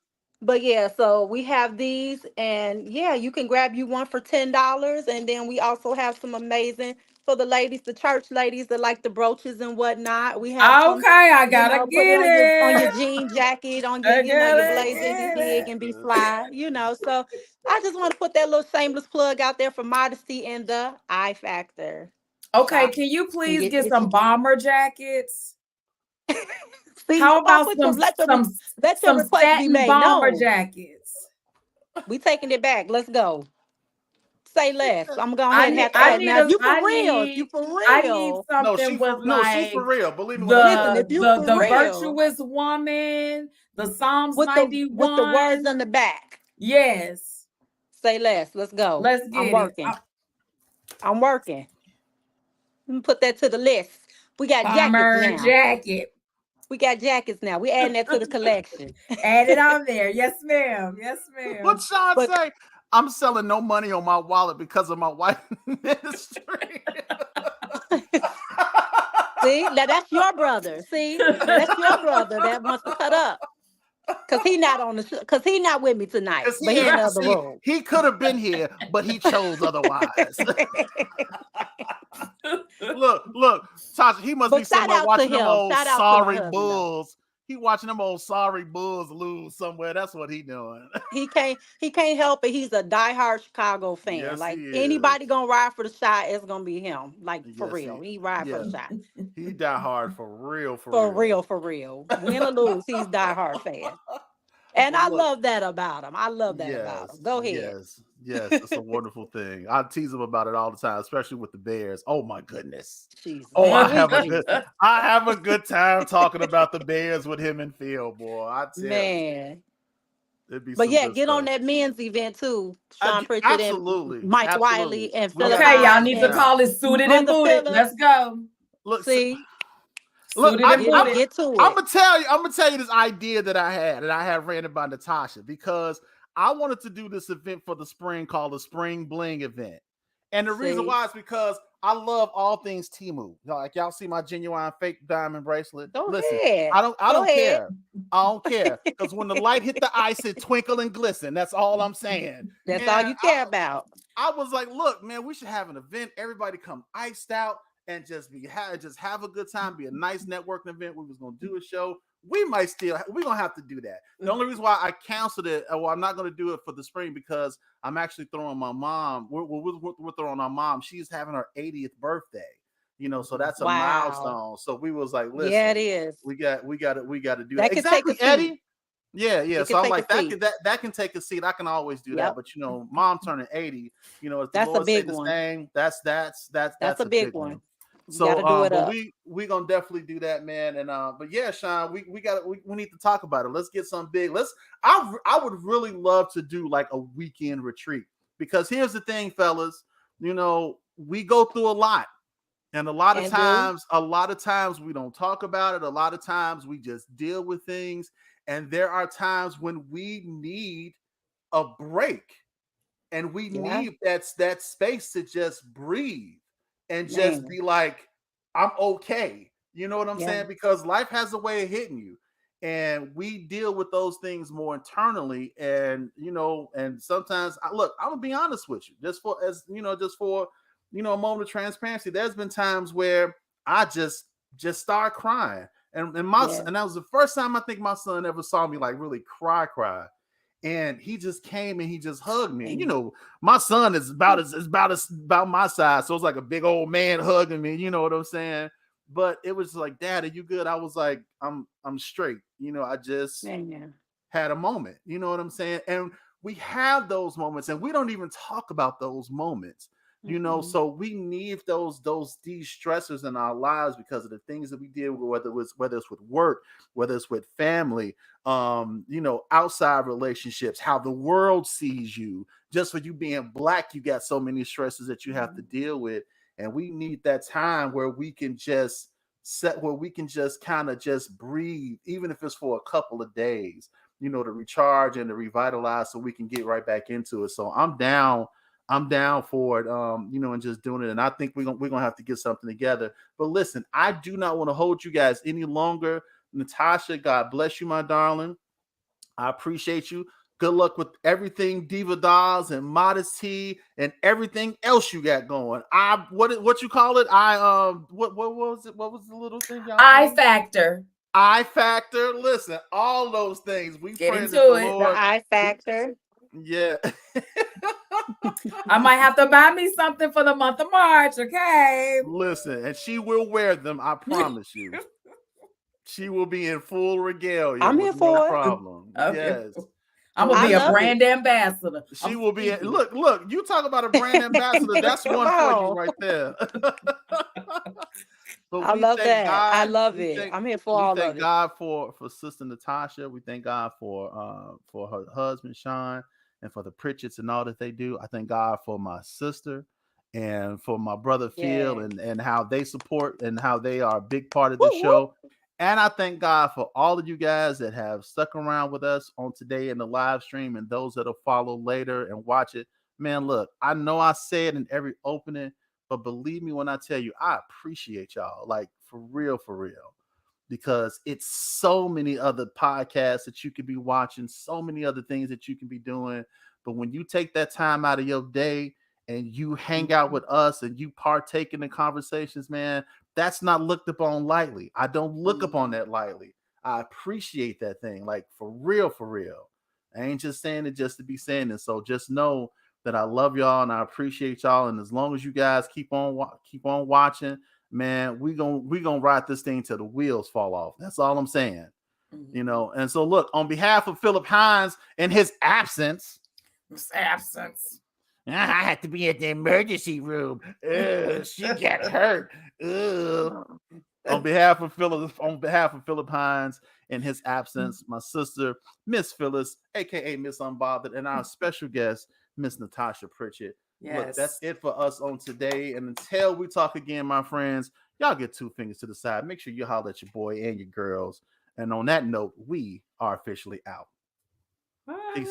But yeah, so we have these, and yeah, you can grab you one for $10, and then we also have some amazing for the ladies, the church ladies that like the brooches and whatnot. We have some, I gotta put get it on it. your jean jacket, on your your blazer, your gig, and be fly. So I just want to put that little shameless plug out there for modesty and the I Factor. Okay, Shop. can you please get get some bomber jackets? See, How about let your some request be satin made bomber known. jackets? We taking it back. Let's go. Say less. I'm going to go ahead and have to ask. Now, if you for real, I need something she's for real. Believe me. Listen, if you for the real, virtuous woman, the Psalms with 91. with the words on the back. Yes. Say less. Let's go. Let's get I'm working. I'm working. Let me put that to the list. We got bomber jackets now. Jacket. We got jackets now. We adding that to the collection. Add it on there. Yes, ma'am. Yes, ma'am. What Sean say? I'm selling no money on my wallet because of my wife ministry. See, now that's your brother. See, that's your brother that wants to cut up. Cause he not with me tonight. But he in the other room. He could have been here, but he chose otherwise. Look, Tasha, he must be somewhere watching them old sorry Bulls. He watching them old sorry Bulls lose somewhere. That's what he doing. He can't help it. He's a diehard Chicago fan. Yes, like anybody gonna ride for the shot, it's gonna be him. Like for real. He ride for the shot. He die hard for real. For real. Win or lose, he's diehard fan. And I love that about him. About him. Go ahead. Yes, it's a wonderful thing. I tease him about it all the time, especially with the Bears. Oh my goodness. Jesus. Oh, I have a good time talking about the Bears with him and Phil, boy. I tell man. It'd be but yeah, get on that men's event too. Sean Pritchett absolutely. and Mike Wiley and Philip. Okay, y'all need to call it Suited and Booted. Let's go. Look, see. Look, I'm gonna tell you this idea that I had, and I have ran it by Natasha, because I wanted to do this event for the spring called the Spring Bling event. And the reason why is because I love all things Temu. Like y'all see my genuine fake diamond bracelet. Listen, I don't care. I don't care. Because when the light hit the ice, it twinkle and glisten. That's all I'm saying. That's all you care about. I was like, look, man, we should have an event. Everybody come iced out and just have a good time. Be a nice networking event. We was gonna do a show. We're gonna have to do that. The only reason why I canceled it, I'm not gonna do it for the spring, because I'm actually throwing my mom. We're throwing our mom. She's having her 80th birthday. So that's a milestone. So we was like, listen, yeah, it is. We got to do that. Exactly, Eddie. Yeah. So I'm like, that can take a seat. I can always do that. But mom turning 80. If that's the a big one. Name, that's a big one. So but we gonna definitely do that, man. And but yeah, Sean, we need to talk about it. Let's get some big. I would really love to do like a weekend retreat, because here's the thing, fellas. We go through a lot, and a lot of times we don't talk about it. A lot of times we just deal with things, and there are times when we need a break, and we need that space to just breathe. And just be like, I'm okay. You know what I'm saying? Because life has a way of hitting you. And we deal with those things more internally. And, and sometimes, I'm going to be honest with you. Just for a moment of transparency, there's been times where I just start crying. And that was the first time I think my son ever saw me like really cry. And he just came and he just hugged me. My son is about my size, so it's like a big old man hugging me. You know what I'm saying? But it was like, Dad, are you good? I was like, I'm straight. I just had a moment. You know what I'm saying? And we have those moments, and we don't even talk about those moments, You know, so we need those de-stressors in our lives because of the things that we deal with, whether it's with work, whether it's with family, you know, outside relationships, how the world sees you. Just for you being Black, you got so many stresses that you have to deal with. And we need that time where we can just kind of just breathe, even if it's for a couple of days, you know, to recharge and to revitalize so we can get right back into it. So I'm down for it, you know, and just doing it. And I think we're gonna have to get something together. But listen, I do not want to hold you guys any longer. Natasha, God bless you, my darling. I appreciate you. Good luck with everything, Diva Dolls and Modesty and everything else you got going. What you call it? What was it? What was the little thing y'all I Factor. I Factor. Listen, all those things. We Get pray into that the it. Lord. The I Factor. Yeah. I might have to buy me something for the month of March, okay? Listen, and she will wear them, I promise you. She will be in full regalia. I'm with here no for it. problem. Yes. I'm gonna be a love brand ambassador. She will be. Look, you talk about a brand ambassador. That's Come one for you on. right there. But I we love thank that. I God. love We it. I'm here for we all thank of it. God for Sister Natasha. We thank God for her husband Sean and for the Pritchetts and all that they do. I thank God for my sister and for my brother Phil Yes. and how they support and how they are a big part of Woo, the show. And I thank God for all of you guys that have stuck around with us on today in the live stream and those that'll follow later and watch it. Man, look, I know I say it in every opening, but believe me when I tell you, I appreciate y'all, like for real, because it's so many other podcasts that you could be watching, so many other things that you can be doing. But when you take that time out of your day and you hang out with us and you partake in the conversations, man, that's not looked upon lightly. I don't look upon that lightly. I appreciate that thing, like for real. I ain't just saying it just to be saying it. So just know that I love y'all and I appreciate y'all. And as long as you guys keep on watching, man, we gonna ride this thing till the wheels fall off. That's all I'm saying. You know. And so look, on behalf of Philip Hines in his absence, I had to be at the emergency room. She got hurt. On behalf of Philip Hines in his absence, my sister, Miss Phyllis, aka Miss Unbothered, and our special guest, Miss Natasha Pritchett. Yes. Look, that's it for us on today. And until we talk again, my friends, y'all get 2 fingers to the side. Make sure you holler at your boy and your girls. And on that note, we are officially out. Bye. Peace.